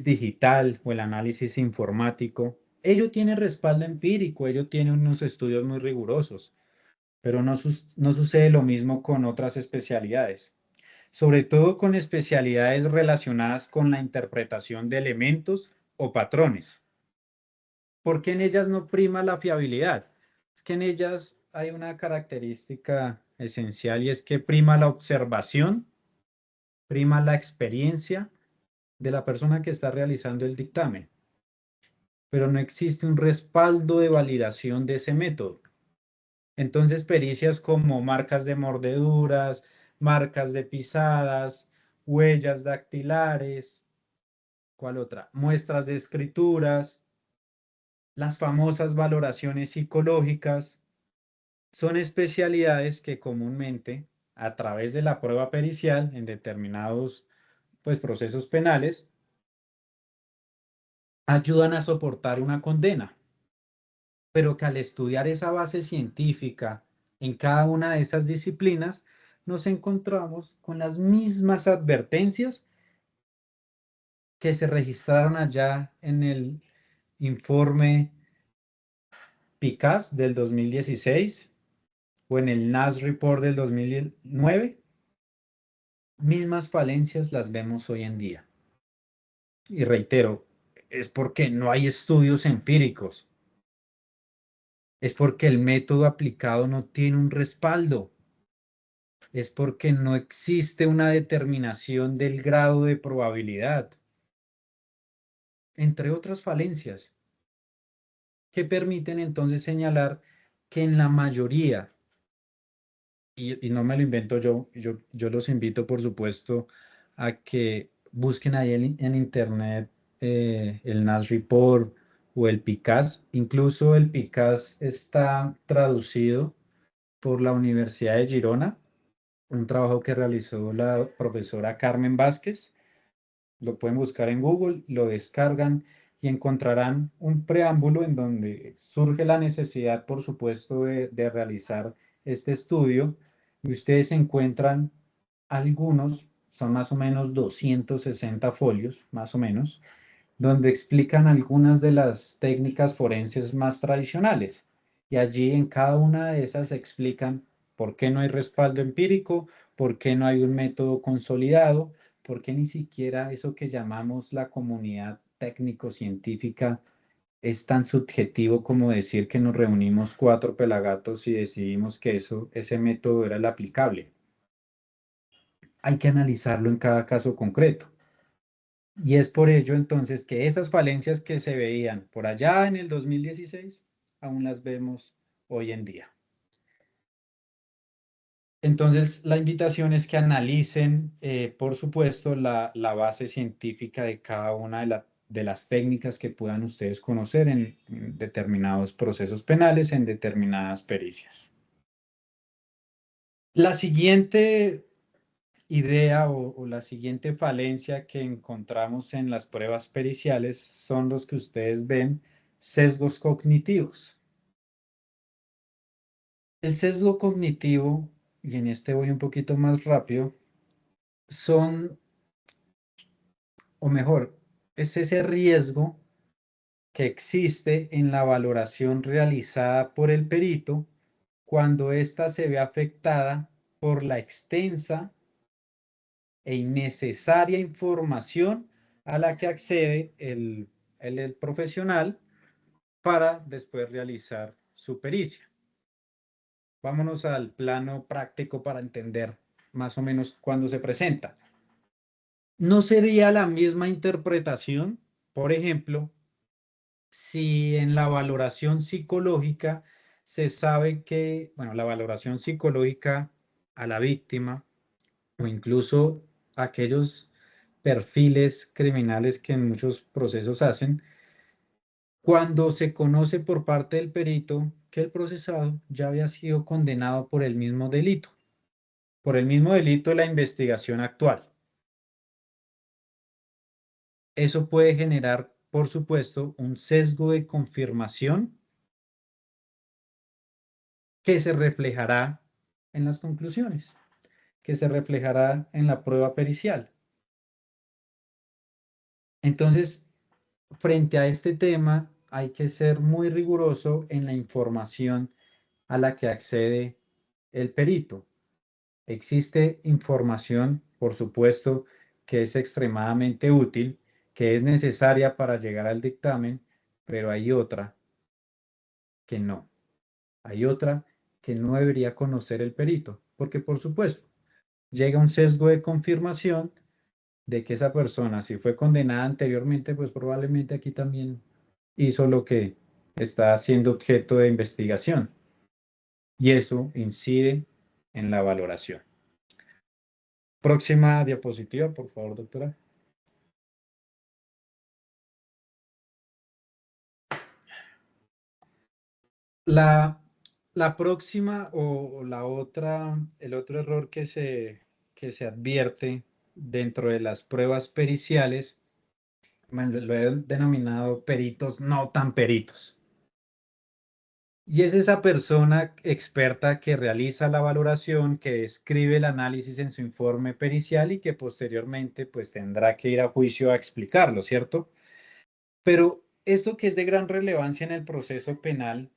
digital o el análisis informático. Ello tiene respaldo empírico, ello tiene unos estudios muy rigurosos, pero no sucede lo mismo con otras especialidades, sobre todo con especialidades relacionadas con la interpretación de elementos o patrones. ¿Por qué en ellas no prima la fiabilidad? Es que en ellas hay una característica esencial y es que prima la observación, prima la experiencia de la persona que está realizando el dictamen, pero no existe un respaldo de validación de ese método. Entonces, pericias como marcas de mordeduras, marcas de pisadas, huellas dactilares, ¿cuál otra? Muestras de escrituras, las famosas valoraciones psicológicas, son especialidades que comúnmente, a través de la prueba pericial en determinados pues, procesos penales, ayudan a soportar una condena, pero que al estudiar esa base científica en cada una de esas disciplinas, nos encontramos con las mismas advertencias que se registraron allá en el informe PICAS del 2016 o en el NAS Report del 2009. Mismas falencias las vemos hoy en día. Y reitero, es porque no hay estudios empíricos, es porque el método aplicado no tiene un respaldo, es porque no existe una determinación del grado de probabilidad, entre otras falencias, que permiten entonces señalar que en la mayoría, y no me lo invento yo los invito por supuesto a que busquen ahí en internet el NAS Report o el PICAS. Incluso el PICAS está traducido por la Universidad de Girona, un trabajo que realizó la profesora Carmen Vázquez. Lo pueden buscar en Google, lo descargan y encontrarán un preámbulo en donde surge la necesidad, por supuesto, de realizar este estudio. Y ustedes encuentran algunos, son más o menos 260 folios, más o menos, donde explican algunas de las técnicas forenses más tradicionales. Y allí en cada una de esas explican por qué no hay respaldo empírico, por qué no hay un método consolidado, por qué ni siquiera eso que llamamos la comunidad técnico-científica es tan subjetivo como decir que nos reunimos cuatro pelagatos y decidimos que ese método era el aplicable. Hay que analizarlo en cada caso concreto. Y es por ello entonces que esas falencias que se veían por allá en el 2016, aún las vemos hoy en día. Entonces, la invitación es que analicen, por supuesto, la base científica de cada una de las técnicas que puedan ustedes conocer en determinados procesos penales, en determinadas pericias. La siguiente idea o la siguiente falencia que encontramos en las pruebas periciales son los que ustedes ven, sesgos cognitivos. El sesgo cognitivo, y en este voy un poquito más rápido, son, o mejor, es ese riesgo que existe en la valoración realizada por el perito cuando ésta se ve afectada por la extensa e innecesaria información a la que accede el profesional para después realizar su pericia. Vámonos al plano práctico para entender más o menos cuándo se presenta. No sería la misma interpretación, por ejemplo, si en la valoración psicológica se sabe que, bueno, la valoración psicológica a la víctima o incluso aquellos perfiles criminales que en muchos procesos hacen, cuando se conoce por parte del perito que el procesado ya había sido condenado por el mismo delito de la investigación actual. Eso puede generar, por supuesto, un sesgo de confirmación que se reflejará en las conclusiones, que se reflejará en la prueba pericial. Entonces, frente a este tema, hay que ser muy riguroso en la información a la que accede el perito. Existe información, por supuesto, que es extremadamente útil, que es necesaria para llegar al dictamen, pero hay otra que no. Hay otra que no debería conocer el perito, porque por supuesto, llega un sesgo de confirmación de que esa persona, si fue condenada anteriormente, pues probablemente aquí también hizo lo que está siendo objeto de investigación. Y eso incide en la valoración. Próxima diapositiva, por favor, doctora. La, la próxima o la otra, el otro error que se advierte dentro de las pruebas periciales, bueno, lo he denominado peritos no tan peritos. Y es esa persona experta que realiza la valoración, que escribe el análisis en su informe pericial y que posteriormente pues tendrá que ir a juicio a explicarlo, ¿cierto? Pero esto que es de gran relevancia en el proceso penal,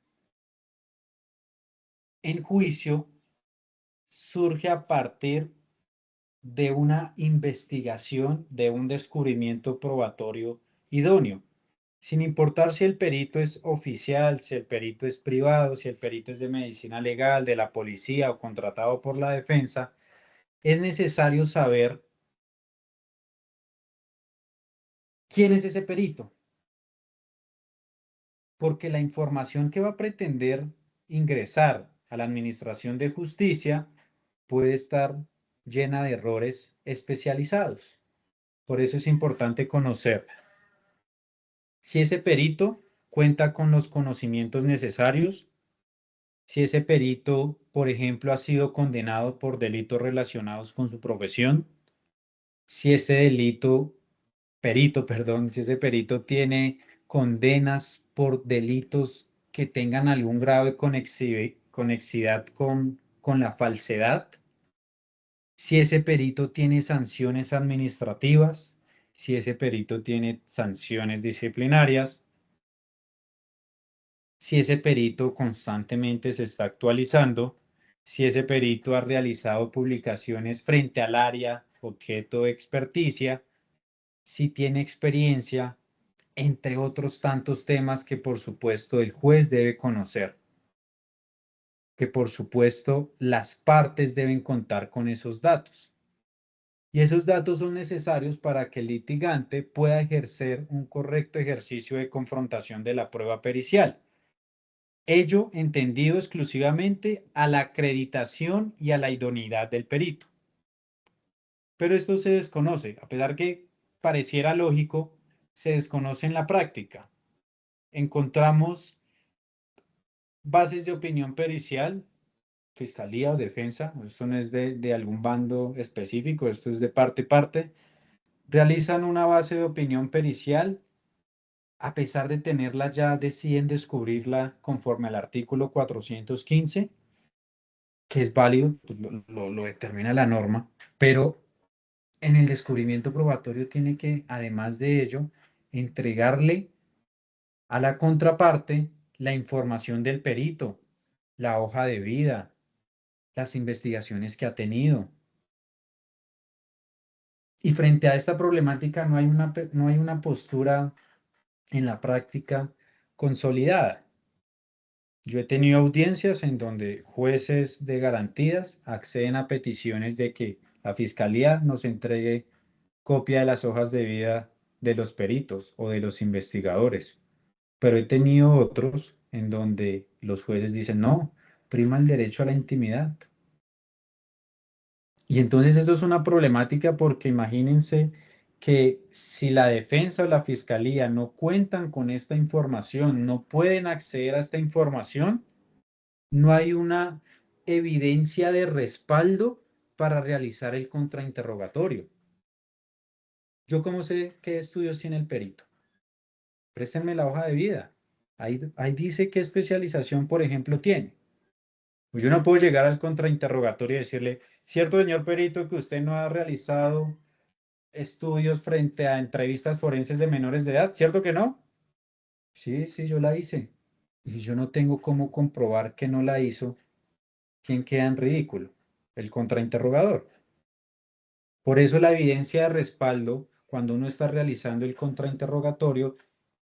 en juicio, surge a partir de una investigación, de un descubrimiento probatorio idóneo. Sin importar si el perito es oficial, si el perito es privado, si el perito es de medicina legal, de la policía o contratado por la defensa, es necesario saber quién es ese perito, porque la información que va a pretender ingresar a la Administración de Justicia puede estar llena de errores especializados. Por eso es importante conocer si ese perito cuenta con los conocimientos necesarios, si ese perito, por ejemplo, ha sido condenado por delitos relacionados con su profesión, si ese perdón, si ese perito tiene condenas por delitos que tengan algún grave conexidad con la falsedad, si ese perito tiene sanciones administrativas, si ese perito tiene sanciones disciplinarias, si ese perito constantemente se está actualizando, si ese perito ha realizado publicaciones frente al área objeto de experticia, si tiene experiencia, entre otros tantos temas que por supuesto el juez debe conocer, que por supuesto las partes deben contar con esos datos. Y esos datos son necesarios para que el litigante pueda ejercer un correcto ejercicio de confrontación de la prueba pericial. Ello entendido exclusivamente a la acreditación y a la idoneidad del perito. Pero esto se desconoce, a pesar que pareciera lógico, se desconoce en la práctica. Encontramos bases de opinión pericial, fiscalía o defensa, esto no es de algún bando específico, esto es de parte y parte, realizan una base de opinión pericial, a pesar de tenerla ya deciden descubrirla conforme al artículo 415, que es válido, pues lo determina la norma, pero en el descubrimiento probatorio tiene que, además de ello, entregarle a la contraparte la información del perito, la hoja de vida, las investigaciones que ha tenido. Y frente a esta problemática no hay una postura en la práctica consolidada. Yo he tenido audiencias en donde jueces de garantías acceden a peticiones de que la fiscalía nos entregue copia de las hojas de vida de los peritos o de los investigadores. Pero he tenido otros en donde los jueces dicen, no, prima el derecho a la intimidad. Y entonces eso es una problemática porque imagínense que si la defensa o la fiscalía no cuentan con esta información, no pueden acceder a esta información, no hay una evidencia de respaldo para realizar el contrainterrogatorio. ¿Yo cómo sé qué estudios tiene el perito? Préstenme la hoja de vida. Ahí dice qué especialización, por ejemplo, tiene. Pues yo no puedo llegar al contrainterrogatorio y decirle, cierto, señor perito, que usted no ha realizado estudios frente a entrevistas forenses de menores de edad, ¿cierto que no? Sí, sí, yo la hice. Y si yo no tengo cómo comprobar que no la hizo, ¿quién queda en ridículo? El contrainterrogador. Por eso la evidencia de respaldo, cuando uno está realizando el contrainterrogatorio,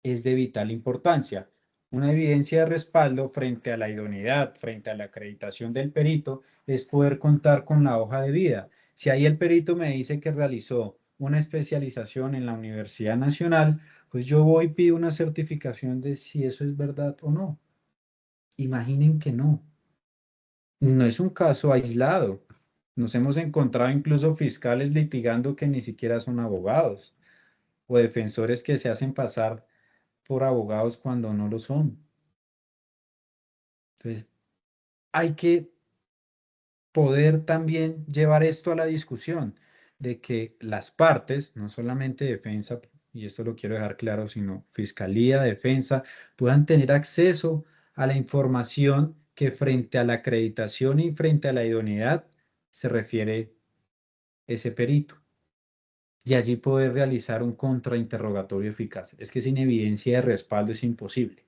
es de vital importancia. Una evidencia de respaldo frente a la idoneidad, frente a la acreditación del perito, es poder contar con la hoja de vida. Si ahí el perito me dice que realizó una especialización en la Universidad Nacional, pues yo voy y pido una certificación de si eso es verdad o no. Imaginen que no. No es un caso aislado. Nos hemos encontrado incluso fiscales litigando que ni siquiera son abogados o defensores que se hacen pasar por abogados cuando no lo son. Entonces, hay que poder también llevar esto a la discusión de que las partes, no solamente defensa, y esto lo quiero dejar claro, sino fiscalía, defensa, puedan tener acceso a la información que frente a la acreditación y frente a la idoneidad se refiere ese perito. Y allí poder realizar un contrainterrogatorio eficaz. Es que sin evidencia de respaldo es imposible.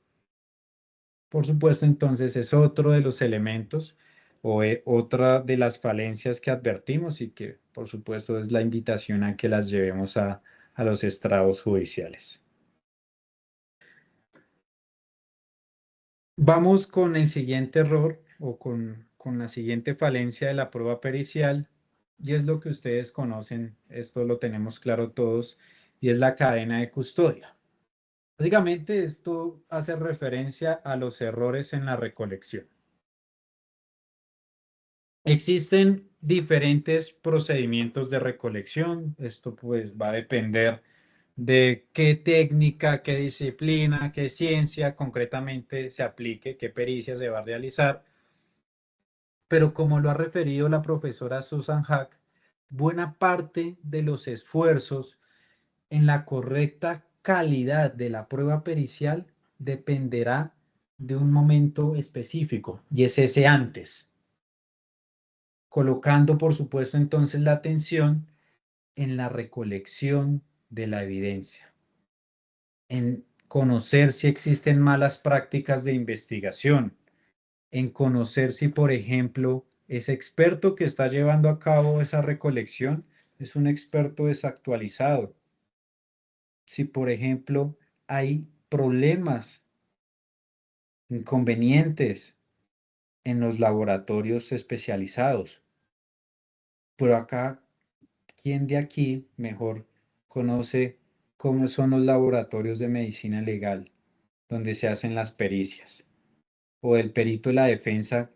Por supuesto, entonces es otro de los elementos o otra de las falencias que advertimos y que, por supuesto, es la invitación a que las llevemos a los estrados judiciales. Vamos con el siguiente error o con la siguiente falencia de la prueba pericial y es lo que ustedes conocen, esto lo tenemos claro todos, y es la cadena de custodia. Básicamente, esto hace referencia a los errores en la recolección. Existen diferentes procedimientos de recolección. Esto pues va a depender de qué técnica, qué disciplina, qué ciencia concretamente se aplique, qué pericia se va a realizar. Pero como lo ha referido la profesora Susan Hack, buena parte de los esfuerzos en la correcta calidad de la prueba pericial dependerá de un momento específico y es ese antes, colocando por supuesto entonces la atención en la recolección de la evidencia, en conocer si existen malas prácticas de investigación, en conocer si, por ejemplo, ese experto que está llevando a cabo esa recolección es un experto desactualizado. Si, por ejemplo, hay problemas, inconvenientes en los laboratorios especializados. Pero acá, ¿quién de aquí mejor conoce cómo son los laboratorios de medicina legal, donde se hacen las pericias? O el perito de la defensa,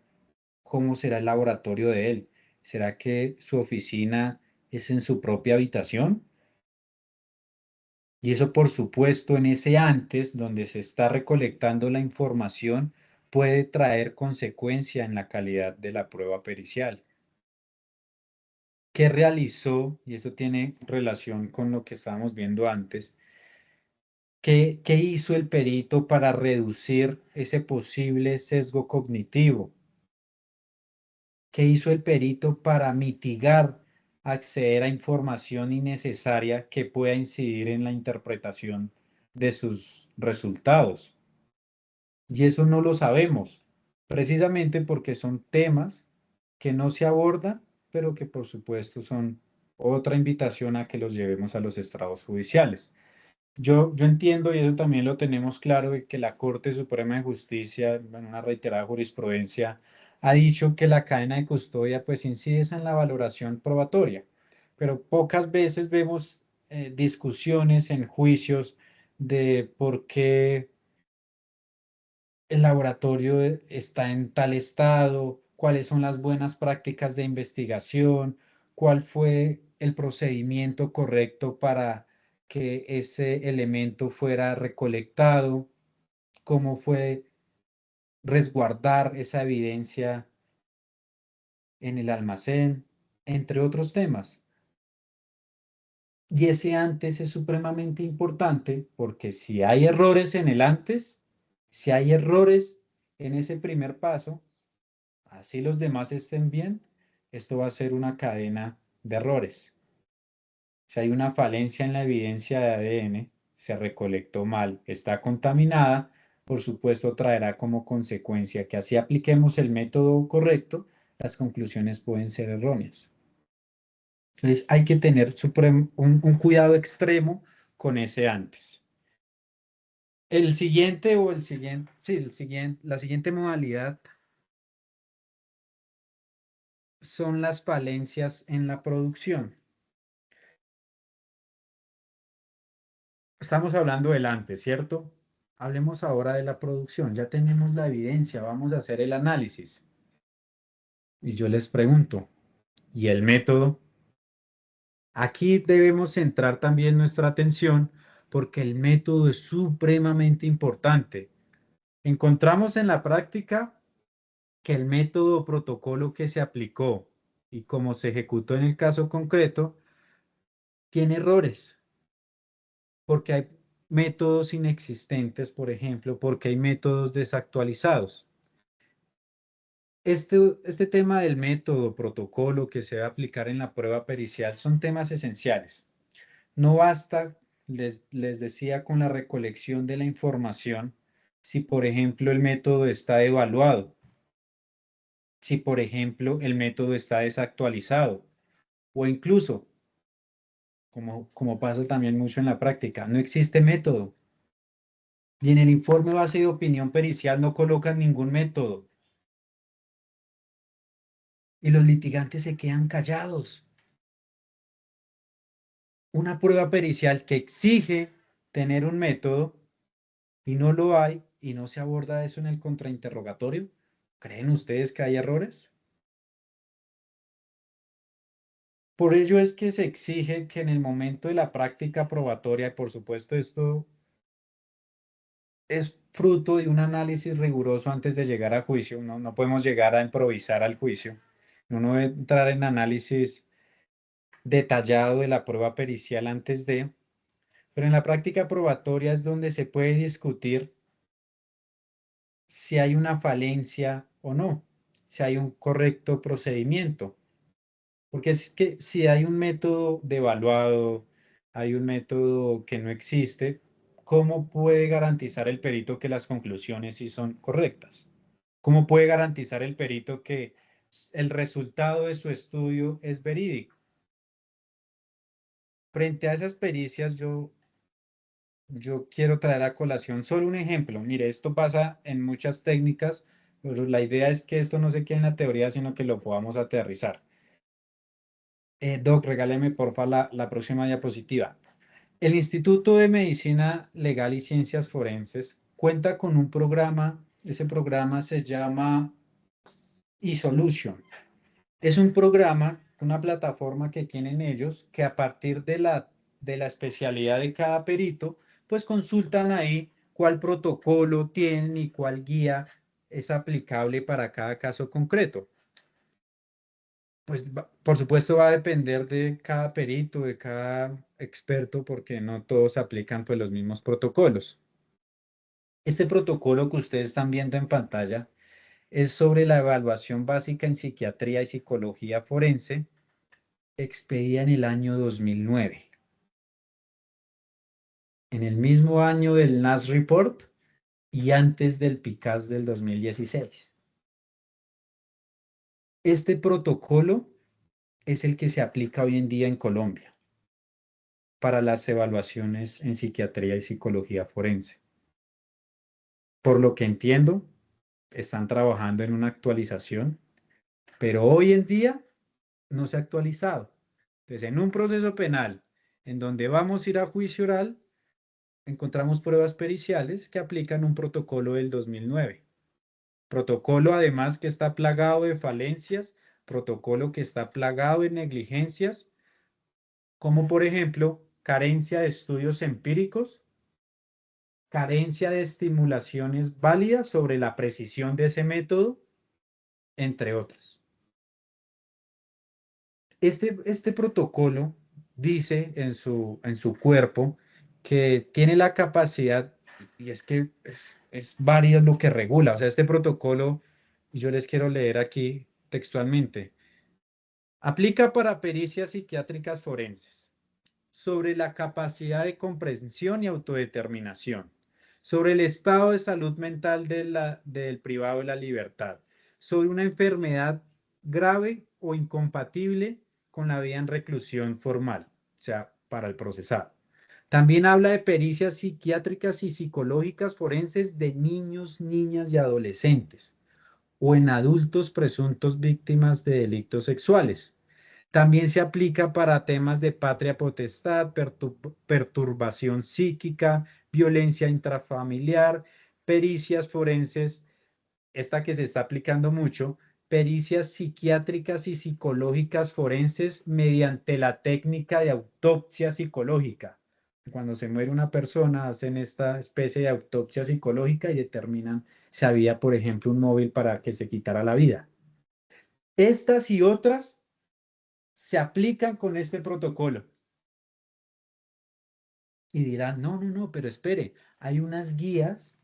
¿cómo será el laboratorio de él? ¿Será que su oficina es en su propia habitación? Y eso, por supuesto, en ese antes, donde se está recolectando la información, puede traer consecuencia en la calidad de la prueba pericial. ¿Qué realizó? Y eso tiene relación con lo que estábamos viendo antes. ¿Qué hizo el perito para reducir ese posible sesgo cognitivo? ¿Qué hizo el perito para mitigar acceder a información innecesaria que pueda incidir en la interpretación de sus resultados? Y eso no lo sabemos, precisamente porque son temas que no se abordan, pero que por supuesto son otra invitación a que los llevemos a los estrados judiciales. Yo entiendo, y eso también lo tenemos claro, de que la Corte Suprema de Justicia, en una reiterada jurisprudencia, ha dicho que la cadena de custodia pues incide en la valoración probatoria, pero pocas veces vemos discusiones en juicios de por qué el laboratorio está en tal estado, cuáles son las buenas prácticas de investigación, cuál fue el procedimiento correcto para que ese elemento fuera recolectado, cómo fue resguardar esa evidencia en el almacén, entre otros temas. Y ese antes es supremamente importante porque si hay errores en el antes, si hay errores en ese primer paso, así los demás estén bien, esto va a ser una cadena de errores. Si hay una falencia en la evidencia de ADN, se recolectó mal, está contaminada, por supuesto traerá como consecuencia que así apliquemos el método correcto, las conclusiones pueden ser erróneas. Entonces hay que tener un cuidado extremo con ese antes. El siguiente o el siguiente, sí, la siguiente modalidad son las falencias en la producción. Estamos hablando del antes, ¿cierto? Hablemos ahora de la producción. Ya tenemos la evidencia, vamos a hacer el análisis. Y yo les pregunto, ¿y el método? Aquí debemos centrar también nuestra atención porque el método es supremamente importante. Encontramos en la práctica que el método o protocolo que se aplicó y cómo se ejecutó en el caso concreto tiene errores, porque hay métodos inexistentes, por ejemplo, porque hay métodos desactualizados. Este tema del método, protocolo que se va a aplicar en la prueba pericial son temas esenciales. No basta, les decía, con la recolección de la información si, por ejemplo, el método está evaluado, si, por ejemplo, el método está desactualizado o incluso, como pasa también mucho en la práctica, no existe método. Y en el informe base de opinión pericial no colocan ningún método. Y los litigantes se quedan callados. Una prueba pericial que exige tener un método y no lo hay y no se aborda eso en el contrainterrogatorio. ¿Creen ustedes que hay errores? Por ello es que se exige que en el momento de la práctica probatoria, y por supuesto esto es fruto de un análisis riguroso antes de llegar a juicio, no podemos llegar a improvisar al juicio, uno debe entrar en análisis detallado de la prueba pericial antes de, pero en la práctica probatoria es donde se puede discutir si hay una falencia o no, si hay un correcto procedimiento. Porque es que si hay un método devaluado, hay un método que no existe, ¿cómo puede garantizar el perito que las conclusiones sí son correctas? ¿Cómo puede garantizar el perito que el resultado de su estudio es verídico? Frente a esas pericias, yo quiero traer a colación solo un ejemplo. Mire, esto pasa en muchas técnicas, pero la idea es que esto no se quede en la teoría, sino que lo podamos aterrizar. Doc, regáleme porfa la próxima diapositiva. El Instituto de Medicina Legal y Ciencias Forenses cuenta con un programa, ese programa se llama eSolution. Es un programa, una plataforma que tienen ellos, que a partir de la especialidad de cada perito, pues consultan ahí cuál protocolo tienen y cuál guía es aplicable para cada caso concreto. Pues por supuesto va a depender de cada perito, de cada experto, porque no todos aplican pues los mismos protocolos. Este protocolo que ustedes están viendo en pantalla es sobre la evaluación básica en psiquiatría y psicología forense, expedida en el año 2009, en el mismo año del NAS Report y antes del PICAS del 2016. Este protocolo es el que se aplica hoy en día en Colombia para las evaluaciones en psiquiatría y psicología forense. Por lo que entiendo, están trabajando en una actualización, pero hoy en día no se ha actualizado. Entonces, en un proceso penal en donde vamos a ir a juicio oral, encontramos pruebas periciales que aplican un protocolo del 2009. Protocolo además que está plagado de falencias, protocolo que está plagado de negligencias, como por ejemplo carencia de estudios empíricos, carencia de estimulaciones válidas sobre la precisión de ese método, entre otras. Este protocolo dice en su cuerpo que tiene la capacidad, y es que es variado lo que regula, o sea, este protocolo, y yo les quiero leer aquí textualmente, aplica para pericias psiquiátricas forenses, sobre la capacidad de comprensión y autodeterminación, sobre el estado de salud mental del privado de la libertad, sobre una enfermedad grave o incompatible con la vida en reclusión formal, o sea, para el procesado. También habla de pericias psiquiátricas y psicológicas forenses de niños, niñas y adolescentes o en adultos presuntos víctimas de delitos sexuales. También se aplica para temas de patria potestad, perturbación psíquica, violencia intrafamiliar, pericias forenses, esta que se está aplicando mucho, pericias psiquiátricas y psicológicas forenses mediante la técnica de autopsia psicológica. Cuando se muere una persona, hacen esta especie de autopsia psicológica y determinan si había, por ejemplo, un móvil para que se quitara la vida. Estas y otras se aplican con este protocolo. Y dirán, no, no, no, pero espere, hay unas guías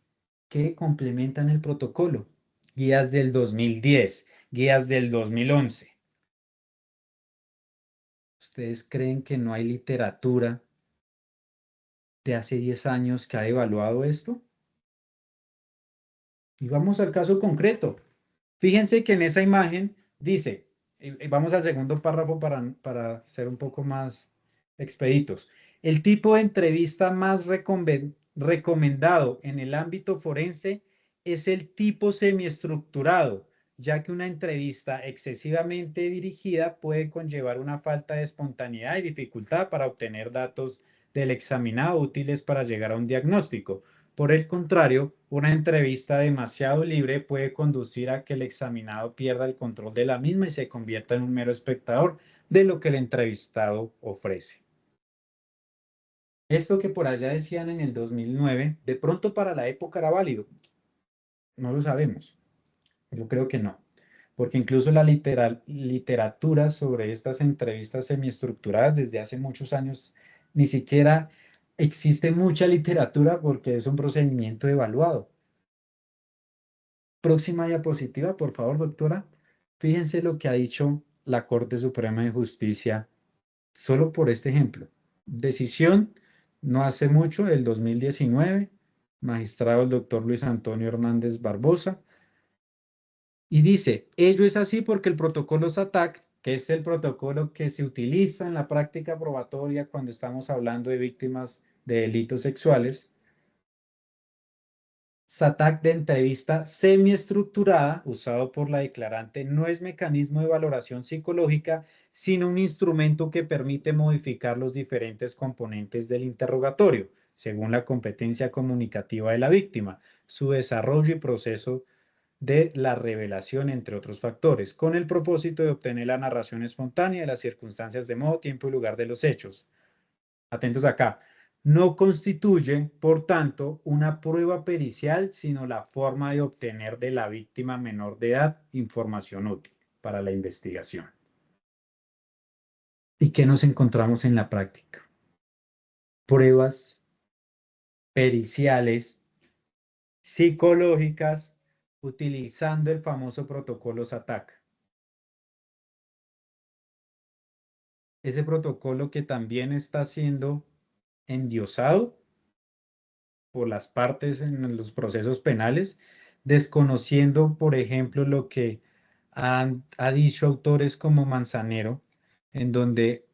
que complementan el protocolo. Guías del 2010, guías del 2011. ¿Ustedes creen que no hay literatura de hace 10 años que ha evaluado esto? Y vamos al caso concreto. Fíjense que en esa imagen dice, y vamos al segundo párrafo para ser un poco más expeditos. El tipo de entrevista más recomendado en el ámbito forense es el tipo semiestructurado, ya que una entrevista excesivamente dirigida puede conllevar una falta de espontaneidad y dificultad para obtener datos del examinado útiles para llegar a un diagnóstico. Por el contrario, una entrevista demasiado libre puede conducir a que el examinado pierda el control de la misma y se convierta en un mero espectador de lo que el entrevistado ofrece. Esto que por allá decían en el 2009, de pronto para la época era válido. No lo sabemos. Yo creo que no. Porque incluso la literatura sobre estas entrevistas semiestructuradas desde hace muchos años ni siquiera existe mucha literatura porque es un procedimiento evaluado. Próxima diapositiva, por favor, doctora. Fíjense lo que ha dicho la Corte Suprema de Justicia solo por este ejemplo. decisión no hace mucho, el 2019, magistrado el doctor Luis Antonio Hernández Barbosa, y dice, ello es así porque el protocolo SATAC, que es el protocolo que se utiliza en la práctica probatoria cuando estamos hablando de víctimas de delitos sexuales, SATAC de entrevista semiestructurada, usado por la declarante, no es mecanismo de valoración psicológica, sino un instrumento que permite modificar los diferentes componentes del interrogatorio, según la competencia comunicativa de la víctima, su desarrollo y proceso de la revelación, entre otros factores, con el propósito de obtener la narración espontánea de las circunstancias de modo, tiempo y lugar de los hechos. Atentos acá. No constituye, por tanto, una prueba pericial, sino la forma de obtener de la víctima menor de edad información útil para la investigación. ¿Y qué nos encontramos en la práctica? Pruebas periciales psicológicas utilizando el famoso protocolo SATAC. Ese protocolo que también está siendo endiosado por las partes en los procesos penales, desconociendo, por ejemplo, lo que ha dicho autores como Manzanero, en donde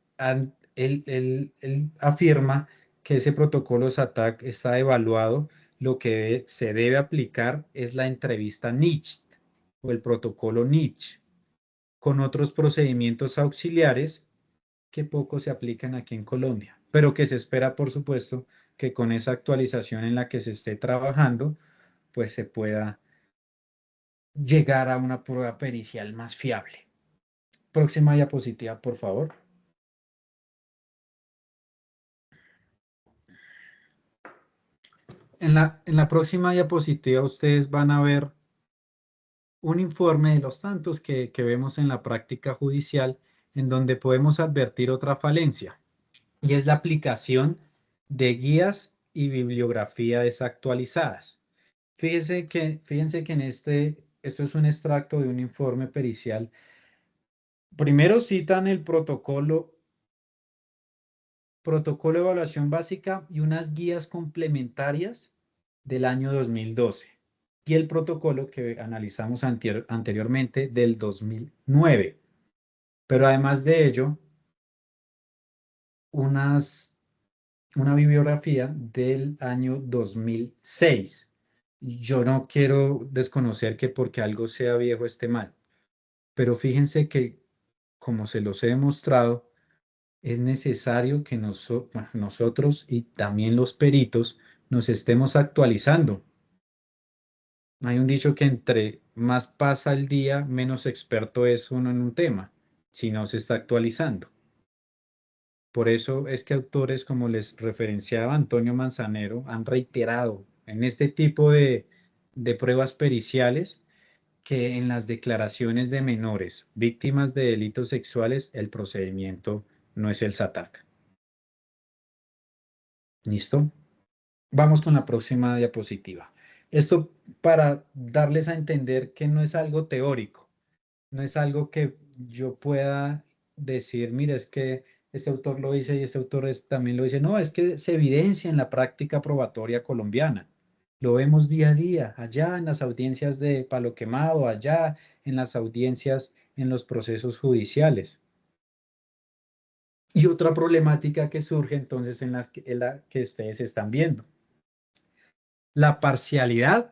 él afirma que ese protocolo SATAC está evaluado, lo que se debe aplicar es la entrevista NICH o el protocolo NICH, con otros procedimientos auxiliares que poco se aplican aquí en Colombia, pero que se espera, por supuesto, que con esa actualización en la que se esté trabajando, pues se pueda llegar a una prueba pericial más fiable. Próxima diapositiva, por favor. En la próxima diapositiva ustedes van a ver un informe de los tantos que vemos en la práctica judicial, en donde podemos advertir otra falencia, y es la aplicación de guías y bibliografía desactualizadas. Fíjense que esto es un extracto de un informe pericial. Primero citan el protocolo de evaluación básica y unas guías complementarias del año 2012 y el protocolo que analizamos anteriormente del 2009. Pero además de ello, una bibliografía del año 2006. Yo no quiero desconocer que porque algo sea viejo esté mal, pero fíjense que, como se los he demostrado, es necesario que nosotros y también los peritos nos estemos actualizando. Hay un dicho que entre más pasa el día, menos experto es uno en un tema, si no se está actualizando. Por eso es que autores como les referenciaba Antonio Manzanero han reiterado en este tipo de pruebas periciales que en las declaraciones de menores víctimas de delitos sexuales el procedimiento no es el SATAC. ¿Listo? Vamos con la próxima diapositiva. Esto para darles a entender que no es algo teórico, no es algo que yo pueda decir, mira, es que este autor lo dice y este autor también lo dice. No, es que se evidencia en la práctica probatoria colombiana. Lo vemos día a día, allá en las audiencias de Palo Quemado, allá en las audiencias en los procesos judiciales. Y otra problemática que surge entonces en la que ustedes están viendo, la parcialidad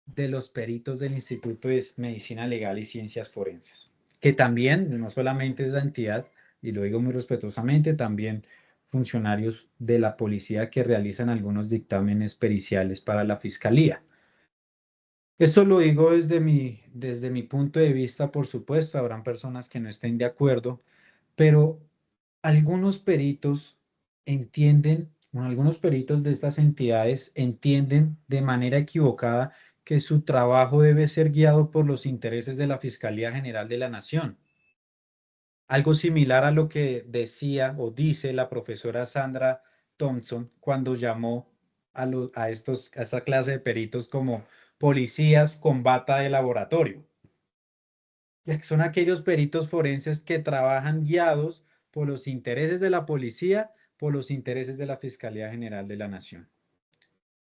de los peritos del Instituto de Medicina Legal y Ciencias Forenses, que también, no solamente es la entidad, y lo digo muy respetuosamente, también funcionarios de la policía que realizan algunos dictámenes periciales para la fiscalía. Esto lo digo desde mi punto de vista, por supuesto, habrán personas que no estén de acuerdo, pero algunos peritos algunos peritos de estas entidades entienden de manera equivocada que su trabajo debe ser guiado por los intereses de la Fiscalía General de la Nación. Algo similar a lo que decía o dice la profesora Sandra Thompson cuando llamó a esta clase de peritos como policías con bata de laboratorio. Son aquellos peritos forenses que trabajan guiados por los intereses de la policía por los intereses de la Fiscalía General de la Nación.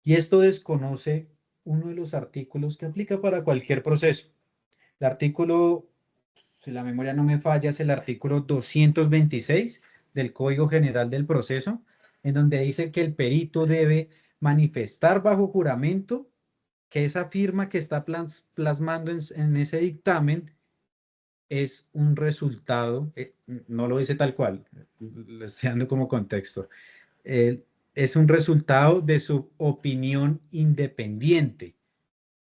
Y esto desconoce uno de los artículos que aplica para cualquier proceso. El artículo, si la memoria no me falla, es el artículo 226 del Código General del Proceso, en donde dice que el perito debe manifestar bajo juramento que esa firma que está plasmando en ese dictamen es un resultado, no lo dice tal cual, le estoy dando como contexto, eh, es un resultado de su opinión independiente,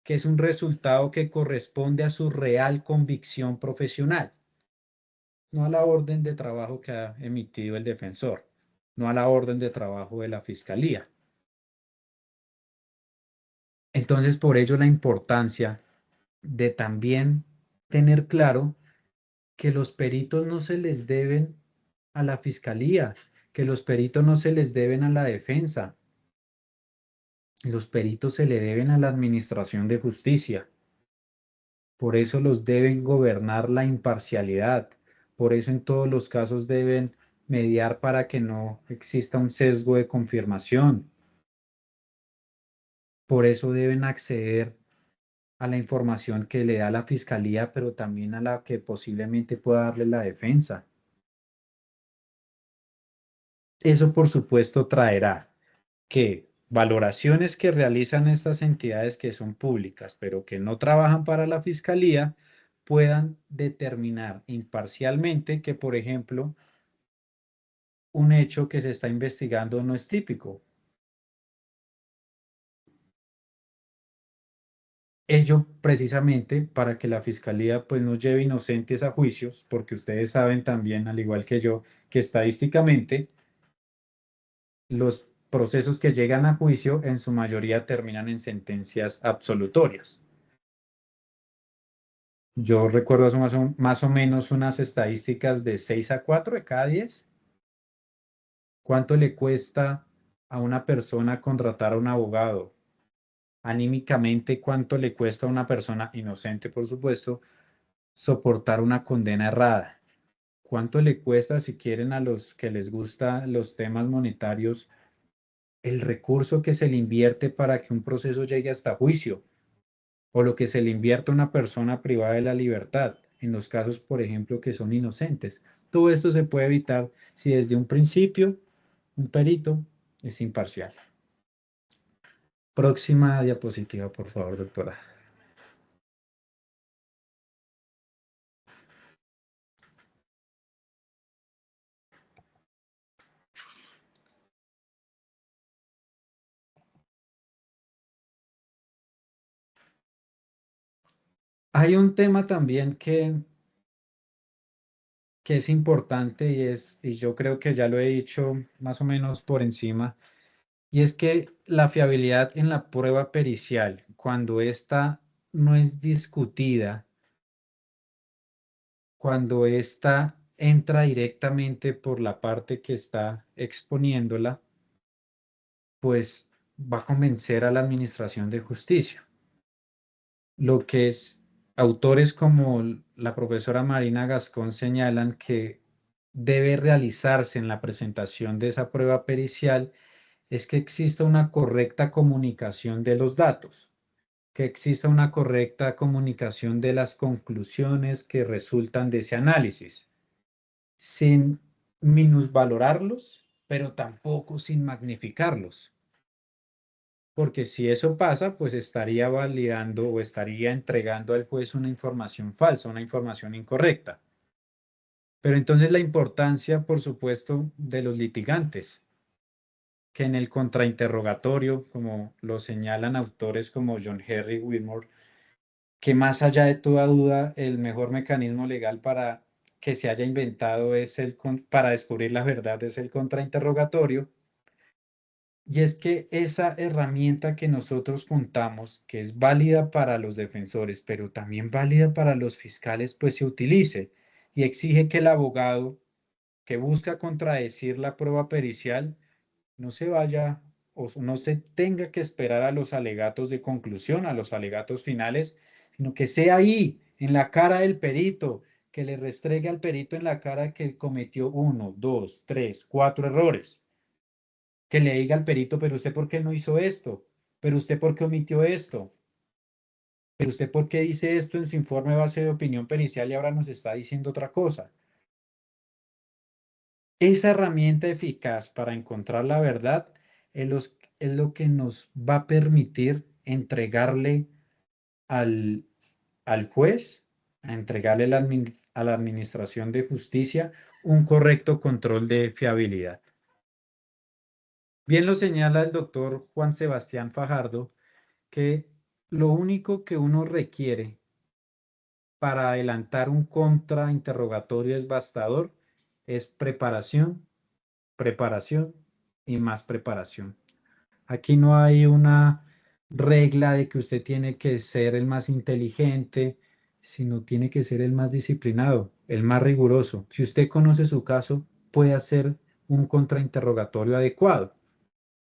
que es un resultado que corresponde a su real convicción profesional, no a la orden de trabajo que ha emitido el defensor, no a la orden de trabajo de la fiscalía. Entonces, por ello la importancia de también tener claro que los peritos no se les deben a la fiscalía, que los peritos no se les deben a la defensa, los peritos se le deben a la administración de justicia. Por eso los deben gobernar la imparcialidad. Por eso en todos los casos deben mediar para que no exista un sesgo de confirmación. Por eso deben acceder a la información que le da la fiscalía, pero también a la que posiblemente pueda darle la defensa. Eso, por supuesto, traerá que valoraciones que realizan estas entidades que son públicas, pero que no trabajan para la fiscalía, puedan determinar imparcialmente que, por ejemplo, un hecho que se está investigando no es típico. Ello precisamente para que la fiscalía pues no lleve inocentes a juicios, porque ustedes saben también, al igual que yo, que estadísticamente los procesos que llegan a juicio en su mayoría terminan en sentencias absolutorias. Yo recuerdo más o menos unas estadísticas de 6 a 4 de cada 10. ¿Cuánto le cuesta a una persona contratar a un abogado? Anímicamente, ¿cuánto le cuesta a una persona inocente, por supuesto, soportar una condena errada? ¿Cuánto le cuesta, si quieren, a los que les gustan los temas monetarios, el recurso que se le invierte para que un proceso llegue hasta juicio? O lo que se le invierte a una persona privada de la libertad, en los casos, por ejemplo, que son inocentes. Todo esto se puede evitar si desde un principio un perito es imparcial. Próxima diapositiva, por favor, doctora. Hay un tema también que es importante y yo creo que ya lo he dicho más o menos por encima, y es que la fiabilidad en la prueba pericial, cuando ésta no es discutida, cuando ésta entra directamente por la parte que está exponiéndola, pues va a convencer a la administración de justicia. Lo que es autores como la profesora Marina Gascón señalan que debe realizarse en la presentación de esa prueba pericial es que exista una correcta comunicación de los datos, que exista una correcta comunicación de las conclusiones que resultan de ese análisis, sin minusvalorarlos, pero tampoco sin magnificarlos. Porque si eso pasa, pues estaría validando o estaría entregando al juez una información falsa, una información incorrecta. Pero entonces la importancia, por supuesto, de los litigantes, que en el contrainterrogatorio, como lo señalan autores como John Henry Wilmore, que más allá de toda duda, el mejor mecanismo legal para que se haya inventado para descubrir la verdad es el contrainterrogatorio. Y es que esa herramienta que nosotros contamos, que es válida para los defensores, pero también válida para los fiscales, pues se utilice y exige que el abogado que busca contradecir la prueba pericial no se vaya o no se tenga que esperar a los alegatos de conclusión, a los alegatos finales, sino que sea ahí, en la cara del perito, que le restregue al perito en la cara que cometió 1, 2, 3, 4 errores. que le diga al perito, pero usted por qué no hizo esto, pero usted por qué omitió esto, pero usted por qué dice esto en su informe base de opinión pericial y ahora nos está diciendo otra cosa. Esa herramienta eficaz para encontrar la verdad es lo que nos va a permitir entregarle al, al juez, a entregarle a la Administración de Justicia un correcto control de fiabilidad. Bien lo señala el doctor Juan Sebastián Fajardo, que lo único que uno requiere para adelantar un contrainterrogatorio devastador es preparación, preparación y más preparación. Aquí no hay una regla de que usted tiene que ser el más inteligente, sino tiene que ser el más disciplinado, el más riguroso. Si usted conoce su caso, puede hacer un contrainterrogatorio adecuado.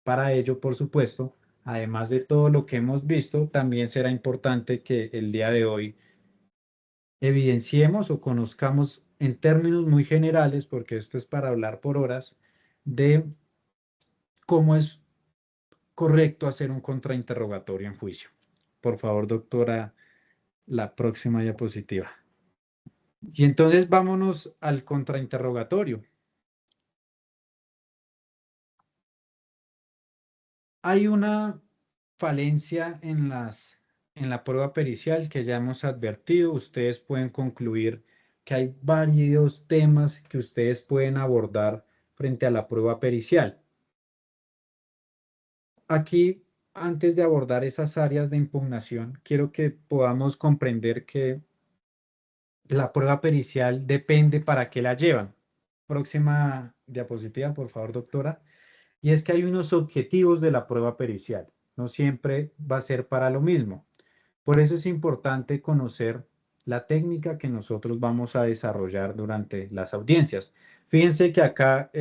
Para ello, por supuesto, además de todo lo que hemos visto, también será importante que el día de hoy evidenciemos o conozcamos en términos muy generales, porque esto es para hablar por horas, de cómo es correcto hacer un contrainterrogatorio en juicio. Por favor, doctora, la próxima diapositiva. Y entonces vámonos al contrainterrogatorio. Hay una falencia en la prueba pericial que ya hemos advertido. Ustedes pueden concluir que hay varios temas que ustedes pueden abordar frente a la prueba pericial. Aquí, antes de abordar esas áreas de impugnación, quiero que podamos comprender que la prueba pericial depende para qué la llevan. Próxima diapositiva, por favor, doctora. Y es que hay unos objetivos de la prueba pericial. No siempre va a ser para lo mismo. Por eso es importante conocer la técnica que nosotros vamos a desarrollar durante las audiencias. Fíjense que acá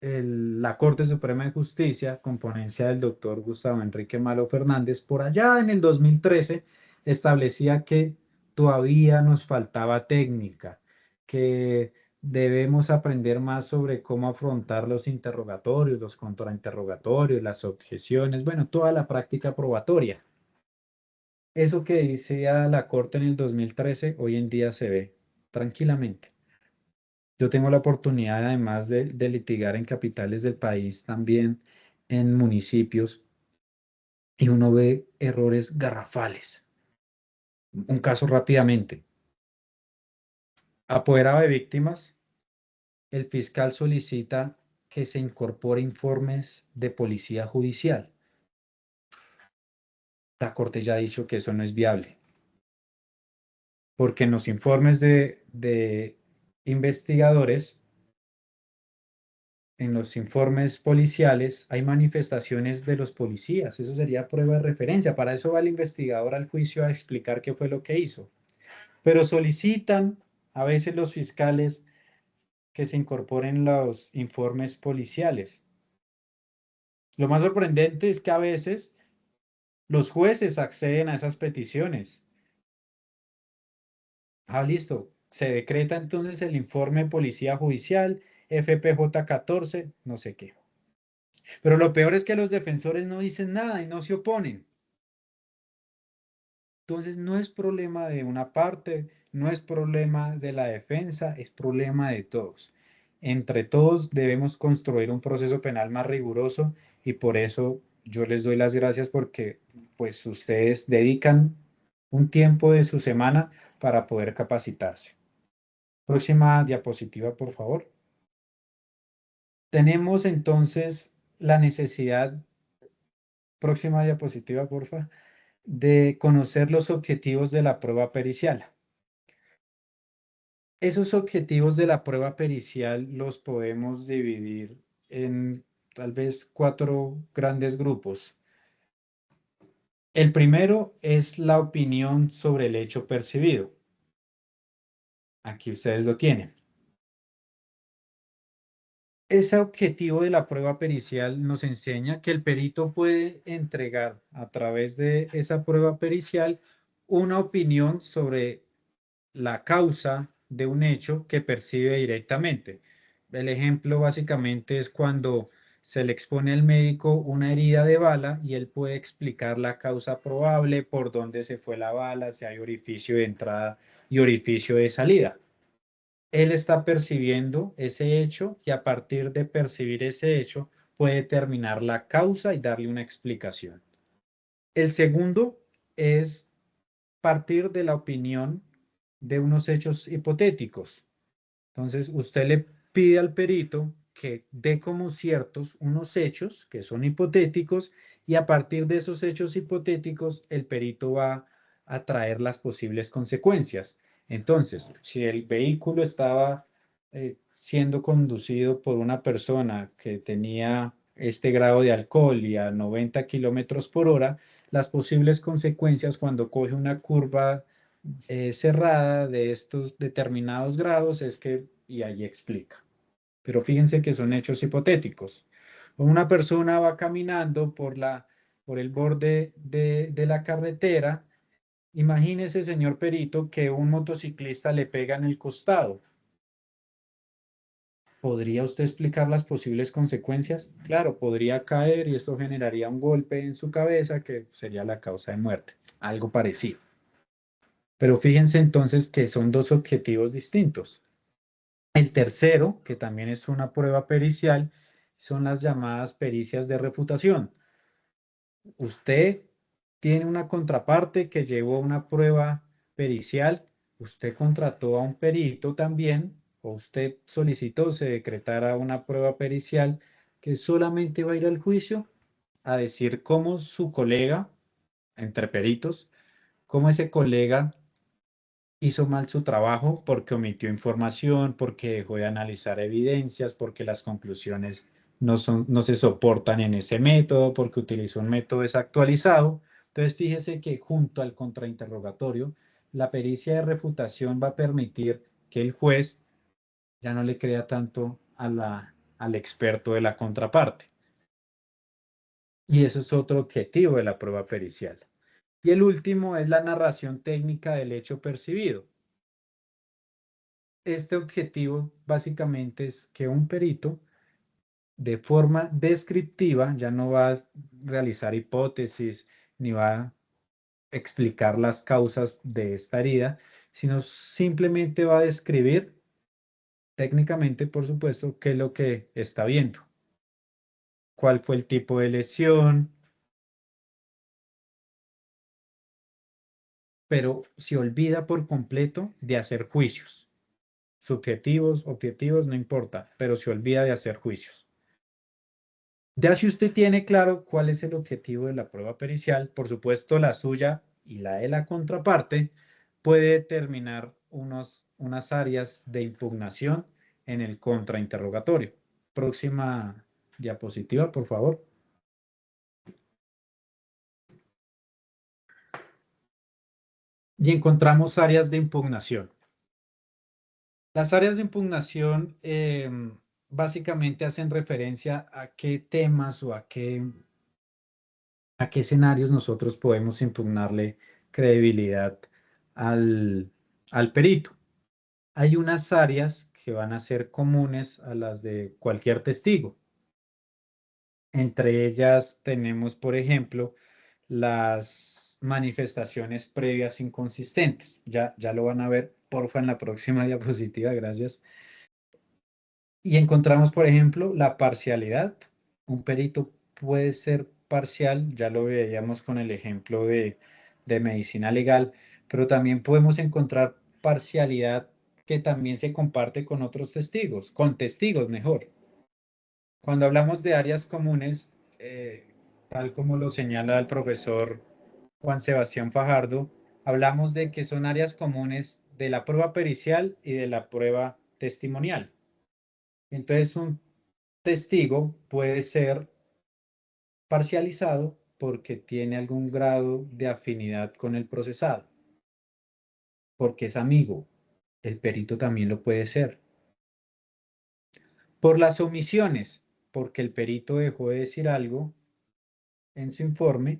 la Corte Suprema de Justicia, con ponencia del doctor Gustavo Enrique Malo Fernández, por allá en el 2013, establecía que todavía nos faltaba técnica, que debemos aprender más sobre cómo afrontar los interrogatorios, los contrainterrogatorios, las objeciones, bueno, toda la práctica probatoria. Eso que decía la Corte en el 2013, hoy en día se ve tranquilamente. Yo tengo la oportunidad, además de litigar en capitales del país, también en municipios, y uno ve errores garrafales. Un caso rápidamente. Apoderado de víctimas, el fiscal solicita que se incorpore informes de policía judicial. La Corte ya ha dicho que eso no es viable, porque en los informes de investigadores, en los informes policiales hay manifestaciones de los policías. Eso sería prueba de referencia. Para eso va el investigador al juicio a explicar qué fue lo que hizo. Pero solicitan a veces los fiscales que se incorporen los informes policiales. Lo más sorprendente es que a veces los jueces acceden a esas peticiones. Ah, listo. Se decreta entonces el informe de policía judicial, FPJ 14, no sé qué. Pero lo peor es que los defensores no dicen nada y no se oponen. Entonces no es problema de una parte, no es problema de la defensa, es problema de todos. Entre todos debemos construir un proceso penal más riguroso y por eso yo les doy las gracias porque pues ustedes dedican un tiempo de su semana para poder capacitarse. Próxima diapositiva, por favor. Tenemos entonces la necesidad, próxima diapositiva, por favor, de conocer los objetivos de la prueba pericial. Esos objetivos de la prueba pericial los podemos dividir en tal vez 4 grandes grupos. El primero es la opinión sobre el hecho percibido. Aquí ustedes lo tienen. Ese objetivo de la prueba pericial nos enseña que el perito puede entregar a través de esa prueba pericial una opinión sobre la causa de un hecho que percibe directamente. El ejemplo básicamente es cuando se le expone al médico una herida de bala y él puede explicar la causa probable, por dónde se fue la bala, si hay orificio de entrada y orificio de salida. Él está percibiendo ese hecho y a partir de percibir ese hecho puede determinar la causa y darle una explicación. El segundo es partir de la opinión de unos hechos hipotéticos. Entonces, usted le pide al perito que dé como ciertos unos hechos que son hipotéticos y a partir de esos hechos hipotéticos, el perito va a traer las posibles consecuencias. Entonces, si el vehículo estaba siendo conducido por una persona que tenía este grado de alcohol y a 90 kilómetros por hora, las posibles consecuencias cuando coge una curva cerrada de estos determinados grados es que, y ahí explica. Pero fíjense que son hechos hipotéticos. Una persona va caminando por el borde de la carretera. Imagínese, señor perito, que un motociclista le pega en el costado. ¿Podría usted explicar las posibles consecuencias? Claro, podría caer y esto generaría un golpe en su cabeza que sería la causa de muerte. Algo parecido. Pero fíjense entonces que son dos objetivos distintos. El tercero, que también es una prueba pericial, son las llamadas pericias de refutación. Usted tiene una contraparte que llevó una prueba pericial, usted contrató a un perito también, o usted solicitó se decretara una prueba pericial que solamente va a ir al juicio a decir cómo su colega, entre peritos, cómo ese colega hizo mal su trabajo porque omitió información, porque dejó de analizar evidencias, porque las conclusiones no se soportan en ese método, porque utilizó un método desactualizado. Entonces, fíjese que junto al contrainterrogatorio, la pericia de refutación va a permitir que el juez ya no le crea tanto al experto de la contraparte. Y eso es otro objetivo de la prueba pericial. Y el último es la narración técnica del hecho percibido. Este objetivo básicamente es que un perito de forma descriptiva ya no va a realizar hipótesis ni va a explicar las causas de esta herida, sino simplemente va a describir técnicamente, por supuesto, qué es lo que está viendo, cuál fue el tipo de lesión, pero se olvida por completo de hacer juicios. Subjetivos, objetivos, no importa, pero se olvida de hacer juicios. Ya si usted tiene claro cuál es el objetivo de la prueba pericial, por supuesto la suya y la de la contraparte, puede determinar unas áreas de impugnación en el contrainterrogatorio. Próxima diapositiva, por favor. Y encontramos áreas de impugnación. Las áreas de impugnación básicamente hacen referencia a qué temas o a qué escenarios nosotros podemos impugnarle credibilidad al, al perito. Hay unas áreas que van a ser comunes a las de cualquier testigo. Entre ellas tenemos, por ejemplo, las manifestaciones previas inconsistentes. Ya lo van a ver, porfa, en la próxima diapositiva, gracias. Y encontramos, por ejemplo, la parcialidad. Un perito puede ser parcial, ya lo veíamos con el ejemplo de medicina legal, pero también podemos encontrar parcialidad que también se comparte con otros testigos, con testigos mejor. Cuando hablamos de áreas comunes, tal como lo señala el profesor Juan Sebastián Fajardo, hablamos de que son áreas comunes de la prueba pericial y de la prueba testimonial. Entonces, un testigo puede ser parcializado porque tiene algún grado de afinidad con el procesado, porque es amigo. El perito también lo puede ser. Por las omisiones, porque el perito dejó de decir algo en su informe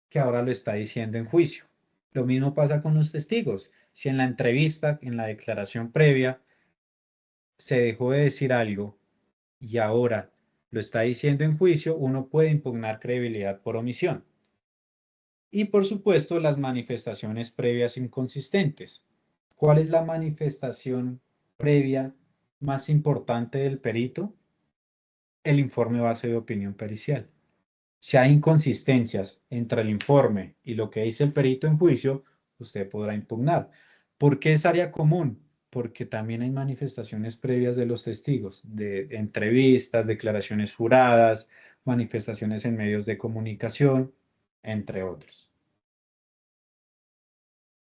que ahora lo está diciendo en juicio. Lo mismo pasa con los testigos. Si en la entrevista, en la declaración previa, se dejó de decir algo y ahora lo está diciendo en juicio, uno puede impugnar credibilidad por omisión. Y por supuesto, las manifestaciones previas inconsistentes. ¿Cuál es la manifestación previa más importante del perito? El informe base de opinión pericial. Si hay inconsistencias entre el informe y lo que dice el perito en juicio, usted podrá impugnar. ¿Por qué es área común? Porque también hay manifestaciones previas de los testigos, de entrevistas, declaraciones juradas, manifestaciones en medios de comunicación, entre otros.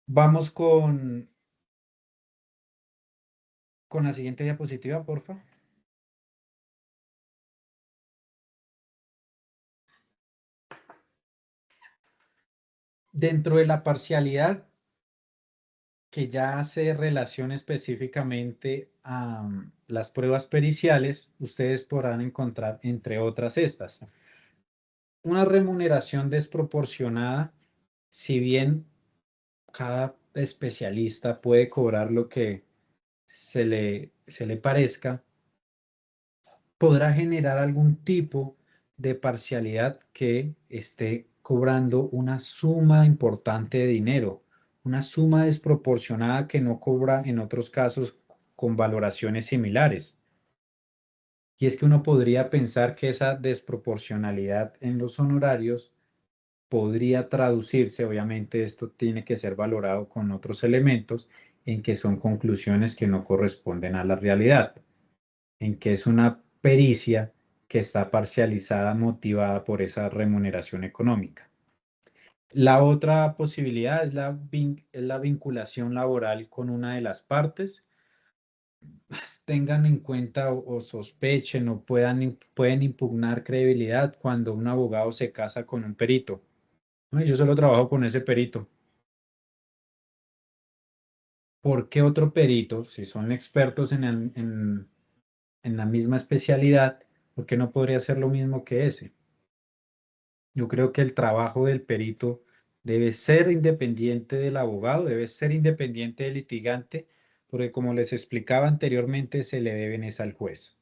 Vamos con la siguiente diapositiva, porfa. Dentro de la parcialidad, que ya hace relación específicamente a las pruebas periciales, ustedes podrán encontrar, entre otras, estas. Una remuneración desproporcionada, si bien cada especialista puede cobrar lo que se le parezca, podrá generar algún tipo de parcialidad que esté cobrando una suma importante de dinero, una suma desproporcionada que no cobra en otros casos con valoraciones similares. Y es que uno podría pensar que esa desproporcionalidad en los honorarios podría traducirse, obviamente esto tiene que ser valorado con otros elementos, en que son conclusiones que no corresponden a la realidad, en que es una pericia que está parcializada, motivada por esa remuneración económica. La otra posibilidad es la vinculación laboral con una de las partes. Tengan en cuenta o sospechen o pueden impugnar credibilidad cuando un abogado se casa con un perito. "Ay, yo solo trabajo con ese perito". ¿Por qué otro perito, si son expertos en la misma especialidad, por qué no podría hacer lo mismo que ese? Yo creo que el trabajo del perito debe ser independiente del abogado, debe ser independiente del litigante, porque como les explicaba anteriormente, se le deben es al juez.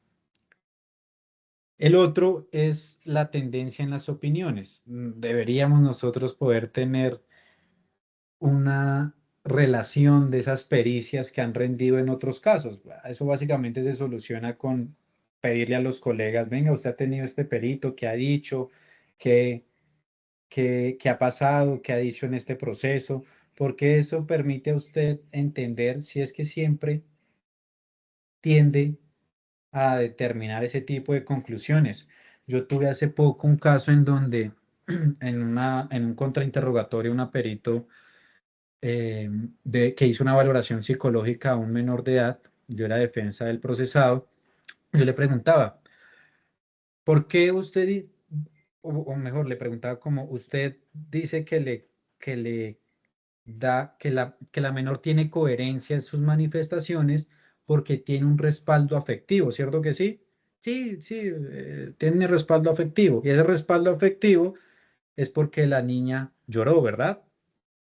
El otro es la tendencia en las opiniones. Deberíamos nosotros poder tener una relación de esas pericias que han rendido en otros casos. Eso básicamente se soluciona con pedirle a los colegas, venga, usted ha tenido este perito, ¿qué ha dicho? ¿Qué, qué ha pasado? ¿Qué ha dicho en este proceso? Porque eso permite a usted entender si es que siempre tiende a determinar ese tipo de conclusiones. Yo tuve hace poco un caso en donde en un contrainterrogatorio una perito que hizo una valoración psicológica a un menor de edad, yo era defensa del procesado, yo le preguntaba, ¿por qué usted, o mejor, le preguntaba como usted dice que le que la menor tiene coherencia en sus manifestaciones porque tiene un respaldo afectivo, ¿cierto que sí? Sí, sí, tiene respaldo afectivo. Y ese respaldo afectivo es porque la niña lloró, ¿verdad?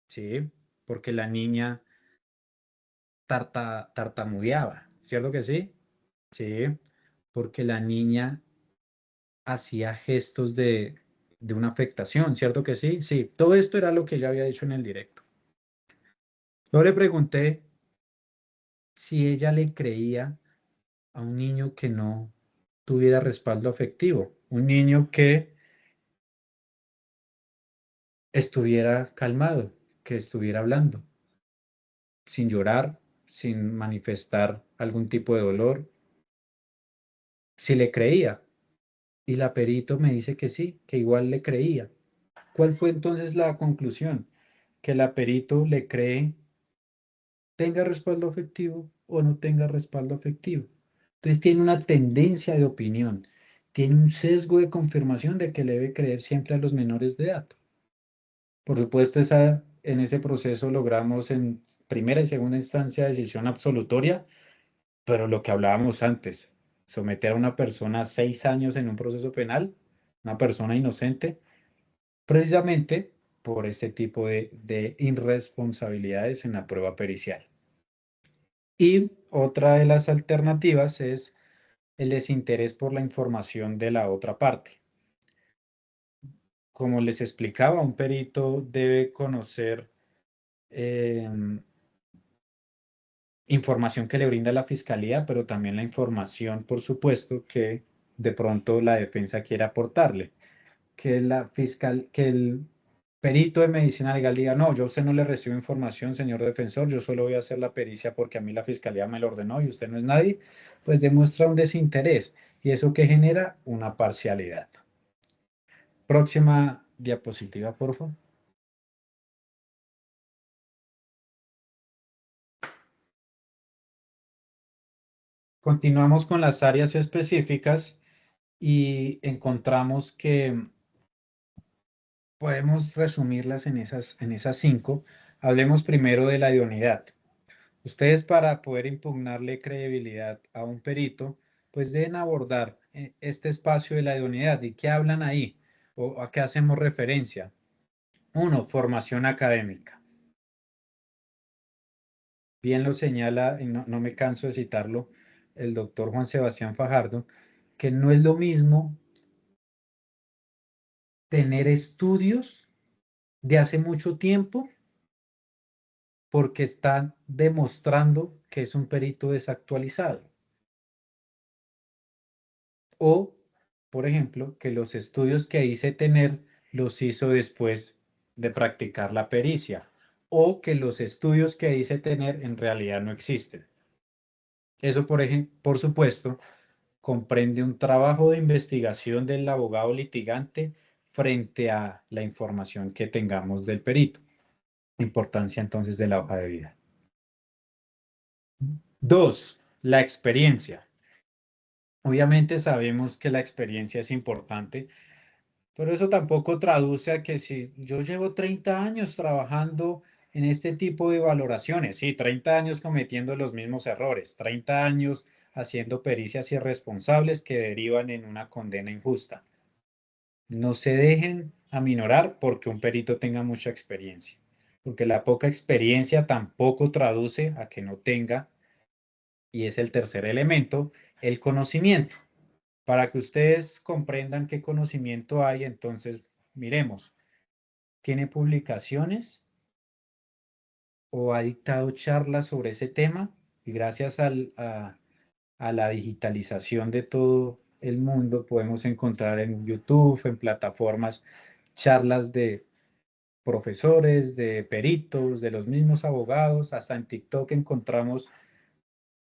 Sí, porque la niña tartamudeaba, ¿cierto que sí? Sí, porque la niña hacía gestos de una afectación, ¿cierto que sí? Sí, todo esto era lo que yo había dicho en el directo. Yo le pregunté si ella le creía a un niño que no tuviera respaldo afectivo, un niño que estuviera calmado, que estuviera hablando, sin llorar, sin manifestar algún tipo de dolor, si le creía. Y la perito me dice que sí, que igual le creía. ¿Cuál fue entonces la conclusión? Que la perito le cree, tenga respaldo afectivo o no tenga respaldo afectivo. Entonces tiene una tendencia de opinión, tiene un sesgo de confirmación de que le debe creer siempre a los menores de edad. Por supuesto, en ese proceso logramos en primera y segunda instancia decisión absolutoria, pero lo que hablábamos antes, someter a una persona a 6 años en un proceso penal, una persona inocente, precisamente por este tipo de irresponsabilidades en la prueba pericial. Y otra de las alternativas es el desinterés por la información de la otra parte. Como les explicaba, un perito debe conocer información que le brinda la fiscalía, pero también la información, por supuesto, que de pronto la defensa quiere aportarle. Que el perito de medicina legal diga, no, yo a usted no le recibo información, señor defensor, yo solo voy a hacer la pericia porque a mí la fiscalía me lo ordenó y usted no es nadie, pues demuestra un desinterés. ¿Y eso que genera? Una parcialidad. Próxima diapositiva, por favor. Continuamos con las áreas específicas y encontramos que podemos resumirlas en esas cinco. Hablemos primero de la idoneidad. Ustedes para poder impugnarle credibilidad a un perito, pues deben abordar este espacio de la idoneidad. ¿Y qué hablan ahí? ¿O a qué hacemos referencia? Uno, formación académica. Bien lo señala, y no me canso de citarlo, el doctor Juan Sebastián Fajardo, que no es lo mismo tener estudios de hace mucho tiempo porque están demostrando que es un perito desactualizado. O, por ejemplo, que los estudios que dice tener los hizo después de practicar la pericia. O que los estudios que dice tener en realidad no existen. Eso, por ejemplo, por supuesto, comprende un trabajo de investigación del abogado litigante frente a la información que tengamos del perito. Importancia entonces de la hoja de vida. Dos, la experiencia. Obviamente sabemos que la experiencia es importante, pero eso tampoco traduce a que si yo llevo 30 años trabajando en este tipo de valoraciones, sí, 30 años cometiendo los mismos errores, 30 años haciendo pericias irresponsables que derivan en una condena injusta. No se dejen aminorar porque un perito tenga mucha experiencia, porque la poca experiencia tampoco traduce a que no tenga, y es el tercer elemento, el conocimiento. Para que ustedes comprendan qué conocimiento hay, entonces miremos, ¿tiene publicaciones o ha dictado charlas sobre ese tema? Y gracias a la digitalización de todo el mundo, podemos encontrar en YouTube, en plataformas, charlas de profesores, de peritos, de los mismos abogados, hasta en TikTok encontramos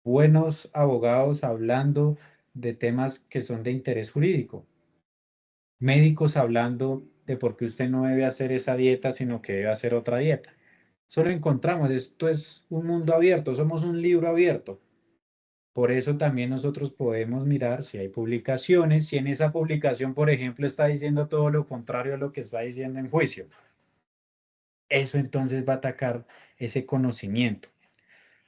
buenos abogados hablando de temas que son de interés jurídico. Médicos hablando de por qué usted no debe hacer esa dieta, sino que debe hacer otra dieta. Solo encontramos, esto es un mundo abierto, somos un libro abierto. Por eso también nosotros podemos mirar si hay publicaciones, si en esa publicación, por ejemplo, está diciendo todo lo contrario a lo que está diciendo en juicio. Eso entonces va a atacar ese conocimiento.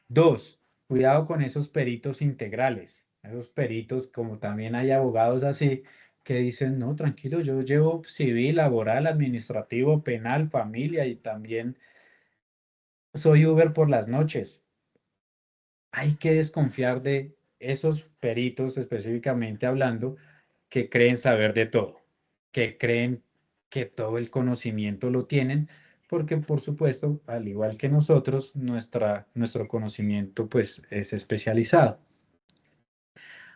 Dos, cuidado con esos peritos integrales, esos peritos, como también hay abogados así, que dicen, no, tranquilo, yo llevo civil, laboral, administrativo, penal, familia y también soy Uber por las noches. Hay que desconfiar de esos peritos específicamente hablando que creen saber de todo, que creen que todo el conocimiento lo tienen, porque por supuesto, al igual que nosotros, nuestro conocimiento pues es especializado.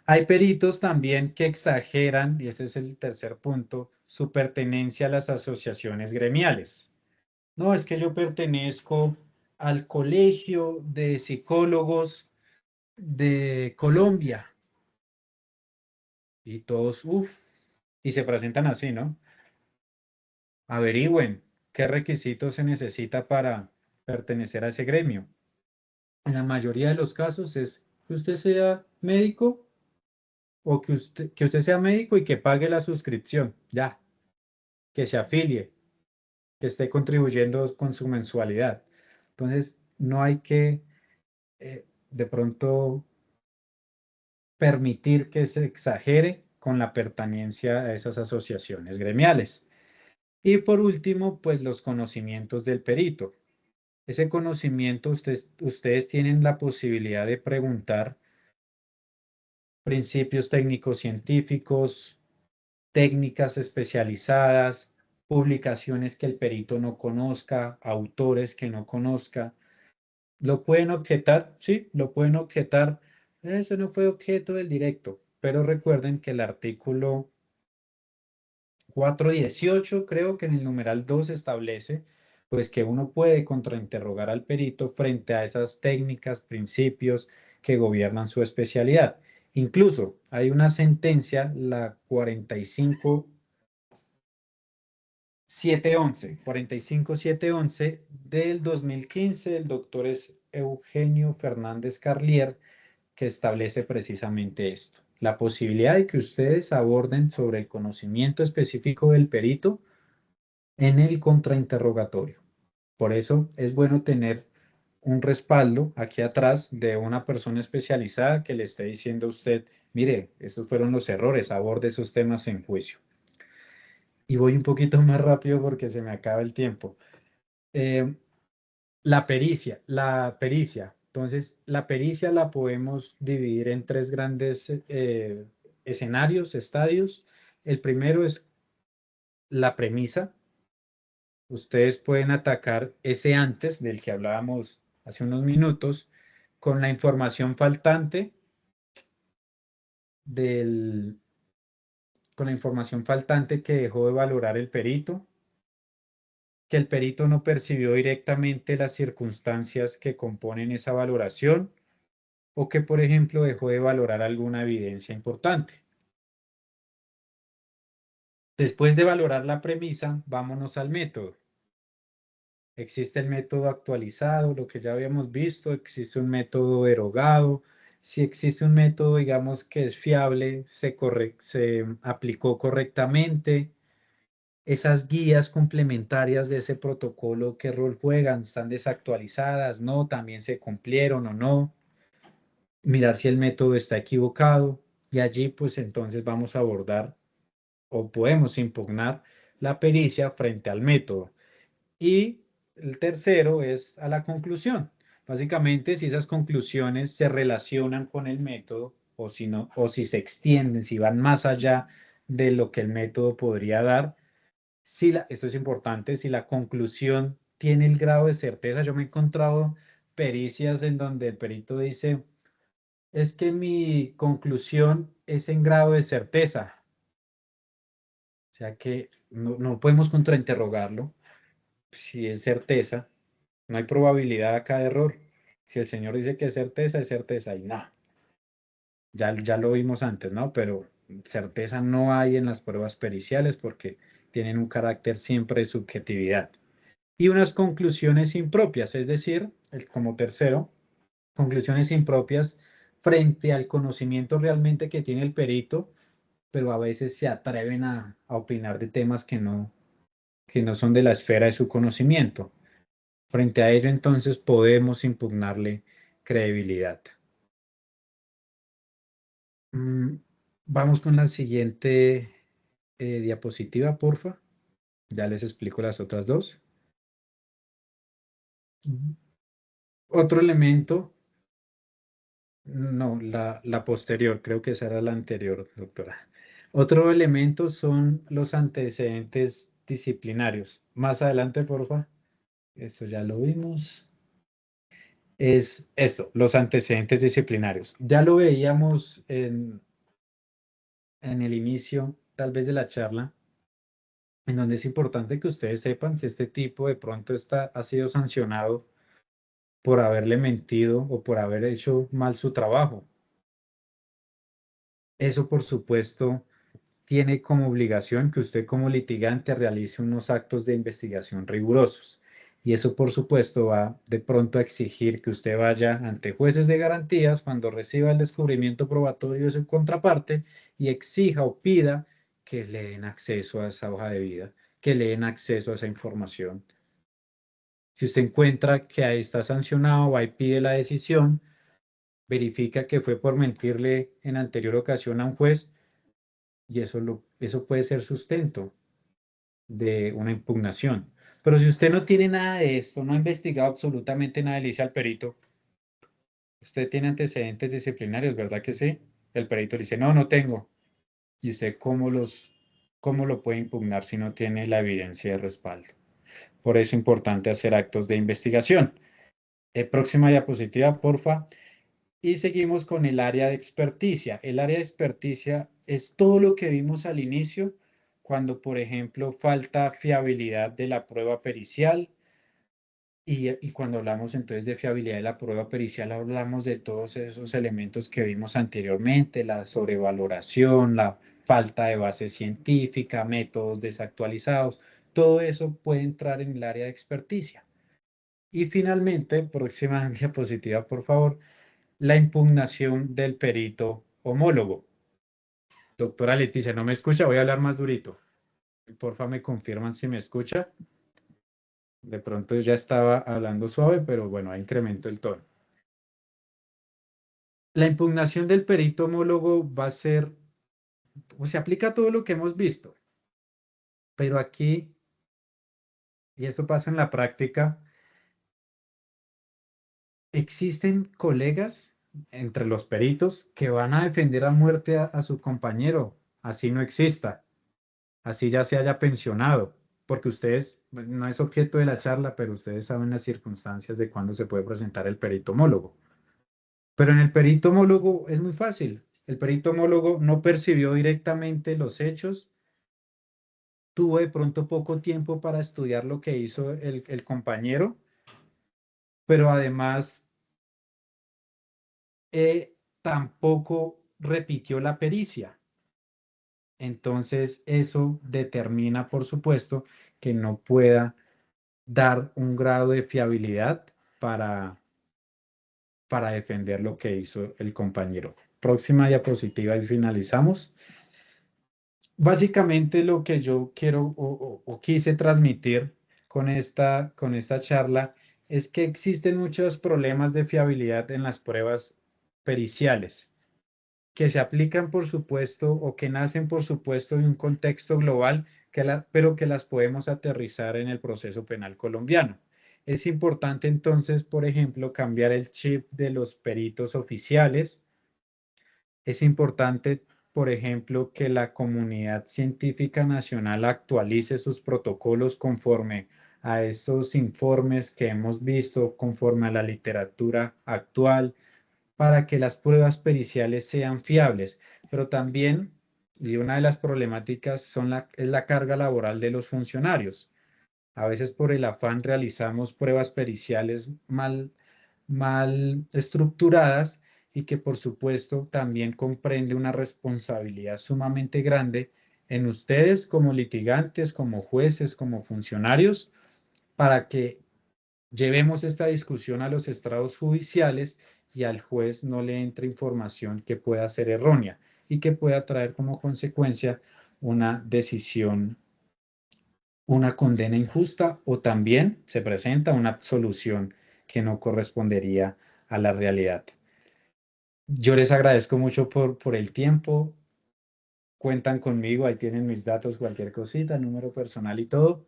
Hay peritos también que exageran, y este es el tercer punto, su pertenencia a las asociaciones gremiales. No, es que yo pertenezco al Colegio de Psicólogos de Colombia. Y todos, uff, y se presentan así, ¿no? Averigüen qué requisitos se necesita para pertenecer a ese gremio. En la mayoría de los casos es que usted sea médico o que usted sea médico y que pague la suscripción, ya, que se afilie, que esté contribuyendo con su mensualidad. Entonces, no hay que de pronto permitir que se exagere con la pertenencia a esas asociaciones gremiales. Y por último, pues los conocimientos del perito. Ese conocimiento ustedes tienen la posibilidad de preguntar principios técnicos científicos, técnicas especializadas, publicaciones que el perito no conozca, autores que no conozca. Lo pueden objetar, sí, lo pueden objetar. Eso no fue objeto del directo, pero recuerden que el artículo 418, creo que en el numeral 2 establece, pues que uno puede contrainterrogar al perito frente a esas técnicas, principios que gobiernan su especialidad. Incluso hay una sentencia, la 45711 del 2015, el doctor es Eugenio Fernández Carlier, que establece precisamente esto, la posibilidad de que ustedes aborden sobre el conocimiento específico del perito en el contrainterrogatorio. Por eso es bueno tener un respaldo aquí atrás de una persona especializada que le esté diciendo a usted, mire, estos fueron los errores, aborde esos temas en juicio. Y voy un poquito más rápido porque se me acaba el tiempo. Eh, la pericia. Entonces, la pericia la podemos dividir en tres grandes escenarios, estadios. El primero es la premisa. Ustedes pueden atacar ese antes del que hablábamos hace unos minutos con la información faltante del, con la información faltante que dejó de valorar el perito, que el perito no percibió directamente las circunstancias que componen esa valoración o que, por ejemplo, dejó de valorar alguna evidencia importante. Después de valorar la premisa, vámonos al método. Existe el método actualizado, lo que ya habíamos visto, existe un método derogado. Si existe un método, digamos, que es fiable, se aplicó correctamente. Esas guías complementarias de ese protocolo, ¿qué rol juegan? ¿Están desactualizadas? ¿No? ¿También se cumplieron o no? Mirar si el método está equivocado. Y allí, pues entonces vamos a abordar o podemos impugnar la pericia frente al método. Y el tercero es a la conclusión. Básicamente, si esas conclusiones se relacionan con el método o si no, o si se extienden, si van más allá de lo que el método podría dar. Esto es importante, si la conclusión tiene el grado de certeza. Yo me he encontrado pericias en donde el perito dice, es que mi conclusión es en grado de certeza. O sea que no podemos contrainterrogarlo. Si es certeza, no hay probabilidad acá de error. Si el señor dice que es certeza y no. Ya lo vimos antes, ¿no? Pero certeza no hay en las pruebas periciales porque tienen un carácter siempre de subjetividad. Y unas conclusiones impropias, es decir, como tercero, conclusiones impropias frente al conocimiento realmente que tiene el perito, pero a veces se atreven a opinar de temas que no son de la esfera de su conocimiento. Frente a ello, entonces, podemos impugnarle credibilidad. Mm, Vamos con la siguiente diapositiva, porfa. Ya les explico las otras dos. Ujú. Otro elemento, no, la posterior, creo que esa era la anterior, doctora. Otro elemento son los antecedentes disciplinarios. Más adelante, porfa. Esto ya lo vimos. Es esto, los antecedentes disciplinarios. Ya lo veíamos en el inicio, tal vez de la charla, en donde es importante que ustedes sepan si este tipo de pronto ha sido sancionado por haberle mentido o por haber hecho mal su trabajo. Eso, por supuesto, tiene como obligación que usted como litigante realice unos actos de investigación rigurosos. Y eso, por supuesto, va de pronto a exigir que usted vaya ante jueces de garantías cuando reciba el descubrimiento probatorio de su contraparte y exija o pida que le den acceso a esa hoja de vida, que le den acceso a esa información. Si usted encuentra que ahí está sancionado, va y pide la decisión, verifica que fue por mentirle en anterior ocasión a un juez y eso puede ser sustento de una impugnación. Pero si usted no tiene nada de esto, no ha investigado absolutamente nada, le dice al perito, usted tiene antecedentes disciplinarios, ¿verdad que sí? el perito le dice, no, no tengo. ¿Y usted cómo lo puede impugnar si no tiene la evidencia de respaldo? Por eso es importante hacer actos de investigación. Próxima diapositiva, porfa. Y seguimos con el área de experticia. El área de experticia es todo lo que vimos al inicio, cuando, por ejemplo, falta fiabilidad de la prueba pericial. Y cuando hablamos entonces de fiabilidad de la prueba pericial, hablamos de todos esos elementos que vimos anteriormente, la sobrevaloración, la falta de base científica, métodos desactualizados. Todo eso puede entrar en el área de experticia. Y finalmente, próxima diapositiva, por favor, la impugnación del perito homólogo. Doctora Leticia, ¿no me escucha? Voy a hablar más durito. Porfa, me confirman si me escucha. De pronto ya estaba hablando suave, pero bueno, ahí incremento el tono. La impugnación del perito homólogo va a ser, o se aplica a todo lo que hemos visto, pero aquí, y esto pasa en la práctica, existen colegas entre los peritos que van a defender a muerte a su compañero, así no exista, así ya se haya pensionado, porque ustedes, bueno, no es objeto de la charla, pero ustedes saben las circunstancias de cuándo se puede presentar el perito homólogo. Pero en el perito homólogo es muy fácil. El perito homólogo no percibió directamente los hechos, tuvo de pronto poco tiempo para estudiar lo que hizo el compañero, pero además tampoco repitió la pericia. Entonces eso determina, por supuesto, que no pueda dar un grado de fiabilidad para, para defender lo que hizo el compañero. Próxima diapositiva y finalizamos. Básicamente lo que yo quiero o quise transmitir con esta charla es que existen muchos problemas de fiabilidad en las pruebas periciales que se aplican, por supuesto, o que nacen, por supuesto, de un contexto global, pero que las podemos aterrizar en el proceso penal colombiano. Es importante entonces, por ejemplo, cambiar el chip de los peritos oficiales. Es importante, por ejemplo, que la comunidad científica nacional actualice sus protocolos conforme a estos informes que hemos visto, conforme a la literatura actual, para que las pruebas periciales sean fiables. Pero también, y una de las problemáticas es la carga laboral de los funcionarios. A veces por el afán realizamos pruebas periciales mal estructuradas y que por supuesto también comprende una responsabilidad sumamente grande en ustedes como litigantes, como jueces, como funcionarios, para que llevemos esta discusión a los estrados judiciales y al juez no le entre información que pueda ser errónea y que pueda traer como consecuencia una decisión, una condena injusta, o también se presenta una absolución que no correspondería a la realidad. Yo les agradezco mucho por el tiempo. Cuentan conmigo, ahí tienen mis datos, cualquier cosita, número personal y todo.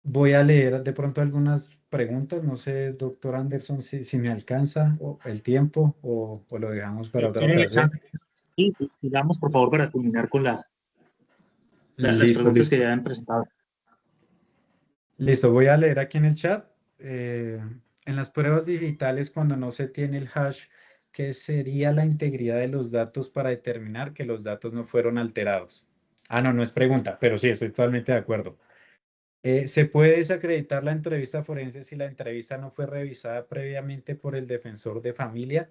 Voy a leer de pronto algunas preguntas. No sé, doctor Anderson, si me alcanza el tiempo o lo dejamos para otra Miren, ocasión. Alexander, sí, sí, sigamos por favor para culminar con las Listo, preguntas que listo. ya han presentado. Listo, voy a leer aquí en el chat. Eh, en las pruebas digitales, cuando no se tiene el hash, ¿qué sería la integridad de los datos para determinar que los datos no fueron alterados? Ah, no, no es pregunta, pero sí, estoy totalmente de acuerdo. ¿Se puede desacreditar la entrevista forense si la entrevista no fue revisada previamente por el defensor de familia?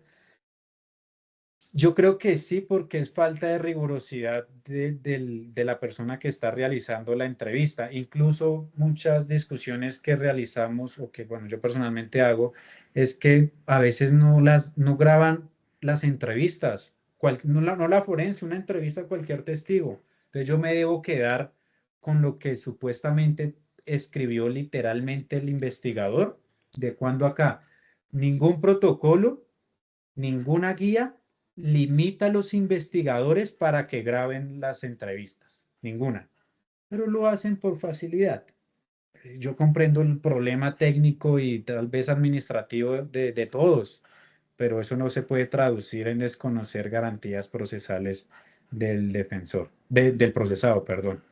Yo creo que sí, porque es falta de rigurosidad de la persona que está realizando la entrevista. Incluso muchas discusiones que realizamos o que, bueno, yo personalmente hago, es que a veces no graban las entrevistas, no la forense, una entrevista a cualquier testigo. Entonces yo me debo quedar con lo que supuestamente escribió literalmente el investigador. ¿De cuándo acá? Ningún protocolo, ninguna guía limita a los investigadores para que graben las entrevistas, ninguna, pero lo hacen por facilidad. Yo comprendo el problema técnico y tal vez administrativo de todos, pero eso no se puede traducir en desconocer garantías procesales del defensor, del procesado, perdón.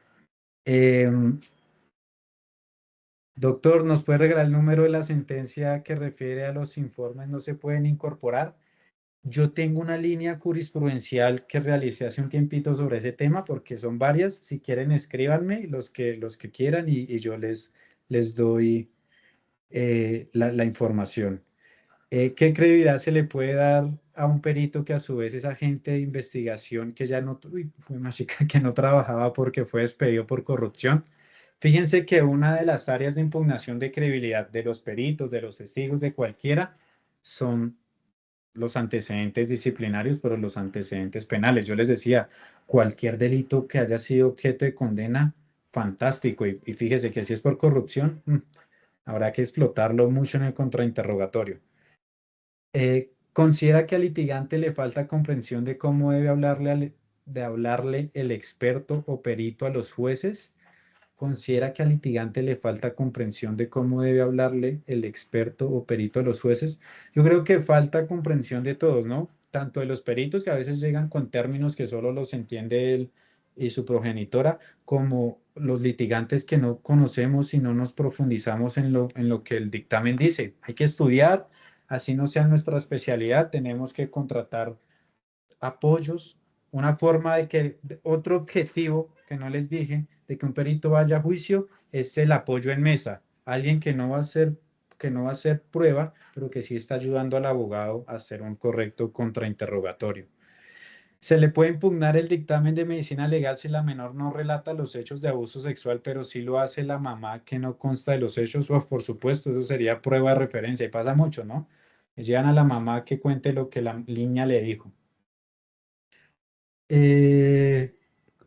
Doctor, ¿nos puede regalar el número de la sentencia que refiere a los informes no se pueden incorporar? Yo tengo una línea jurisprudencial que realicé hace un tiempito sobre ese tema, porque son varias. Si quieren, escríbanme los que quieran y yo les doy la información. ¿Qué credibilidad se le puede dar a un perito que a su vez es agente de investigación que ya no, fue una chica que no trabajaba porque fue despedido por corrupción? Fíjense que una de las áreas de impugnación de credibilidad de los peritos, de los testigos, de cualquiera, son los antecedentes disciplinarios, pero los antecedentes penales. Yo les decía, cualquier delito que haya sido objeto de condena, fantástico. Y fíjese que si es por corrupción, habrá que explotarlo mucho en el contrainterrogatorio. ¿Considera que al litigante le falta comprensión de cómo debe hablarle el experto o perito a los jueces? ¿Considera que al litigante le falta comprensión de cómo debe hablarle el experto o perito a los jueces? Yo creo que falta comprensión de todos, ¿no? Tanto de los peritos, que a veces llegan con términos que solo los entiende él y su progenitora, como los litigantes que no conocemos y no nos profundizamos en lo que el dictamen dice. Hay que estudiar, así no sea nuestra especialidad, tenemos que contratar apoyos, una forma de que otro objetivo que no les dije de que un perito vaya a juicio es el apoyo en mesa, alguien que no va a hacer prueba, pero que sí está ayudando al abogado a hacer un correcto contrainterrogatorio. Se le puede impugnar el dictamen de medicina legal si la menor no relata los hechos de abuso sexual, pero sí lo hace la mamá que no consta de los hechos. Por supuesto, eso sería prueba de referencia y pasa mucho, ¿no? Llegan a la mamá que cuente lo que la niña le dijo. Eh,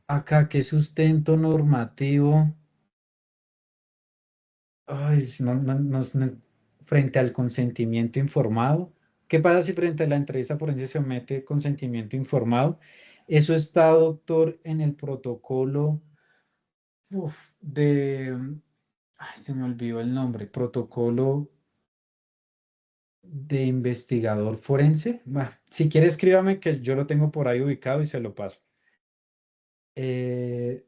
Acá, ¿qué sustento normativo? Ay, frente al consentimiento informado. ¿Qué pasa si frente a la entrevista forense se omite consentimiento informado? Eso está, doctor, en el protocolo ay, se me olvidó el nombre, protocolo de investigador forense. Si quiere, escríbame que yo lo tengo por ahí ubicado y se lo paso.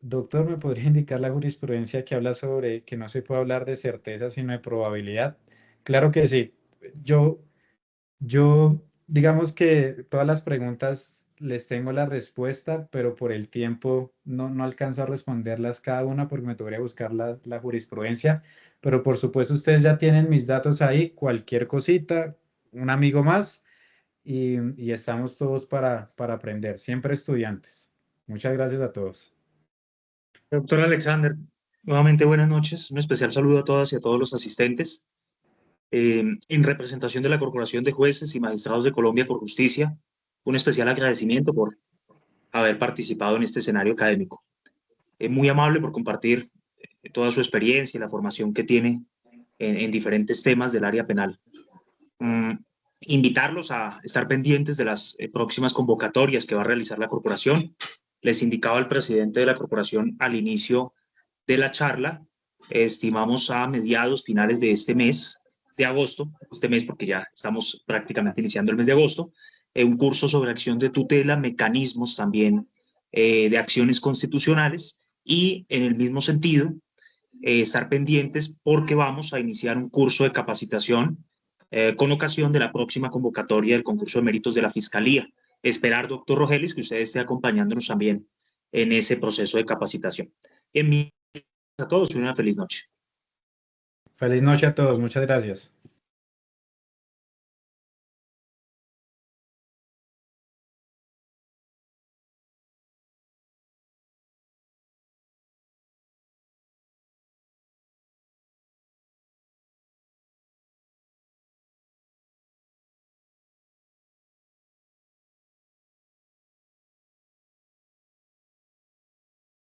Doctor, ¿me podría indicar la jurisprudencia que habla sobre que no se puede hablar de certeza sino de probabilidad? Claro que sí. Yo, digamos que todas las preguntas les tengo la respuesta, pero por el tiempo no alcanzo a responderlas cada una porque me tocaría buscar la jurisprudencia. Pero por supuesto, ustedes ya tienen mis datos ahí, cualquier cosita, un amigo más y estamos todos para aprender, siempre estudiantes. Muchas gracias a todos. Doctor Alexander, nuevamente buenas noches. Un especial saludo a todas y a todos los asistentes. En representación de la Corporación de Jueces y Magistrados de Colombia por Justicia, un especial agradecimiento por haber participado en este escenario académico. Muy amable por compartir toda su experiencia y la formación que tiene en diferentes temas del área penal. Invitarlos a estar pendientes de las próximas convocatorias que va a realizar la corporación. Les indicaba el presidente de la corporación al inicio de la charla, estimamos a mediados, finales de este mes de agosto, porque ya estamos prácticamente iniciando el mes de agosto, un curso sobre acción de tutela, mecanismos también de acciones constitucionales y en el mismo sentido, estar pendientes porque vamos a iniciar un curso de capacitación con ocasión de la próxima convocatoria del concurso de méritos de la Fiscalía. Esperar, doctor Rogelis, que usted esté acompañándonos también en ese proceso de capacitación. A todos y una feliz noche. Feliz noche a todos. Muchas gracias.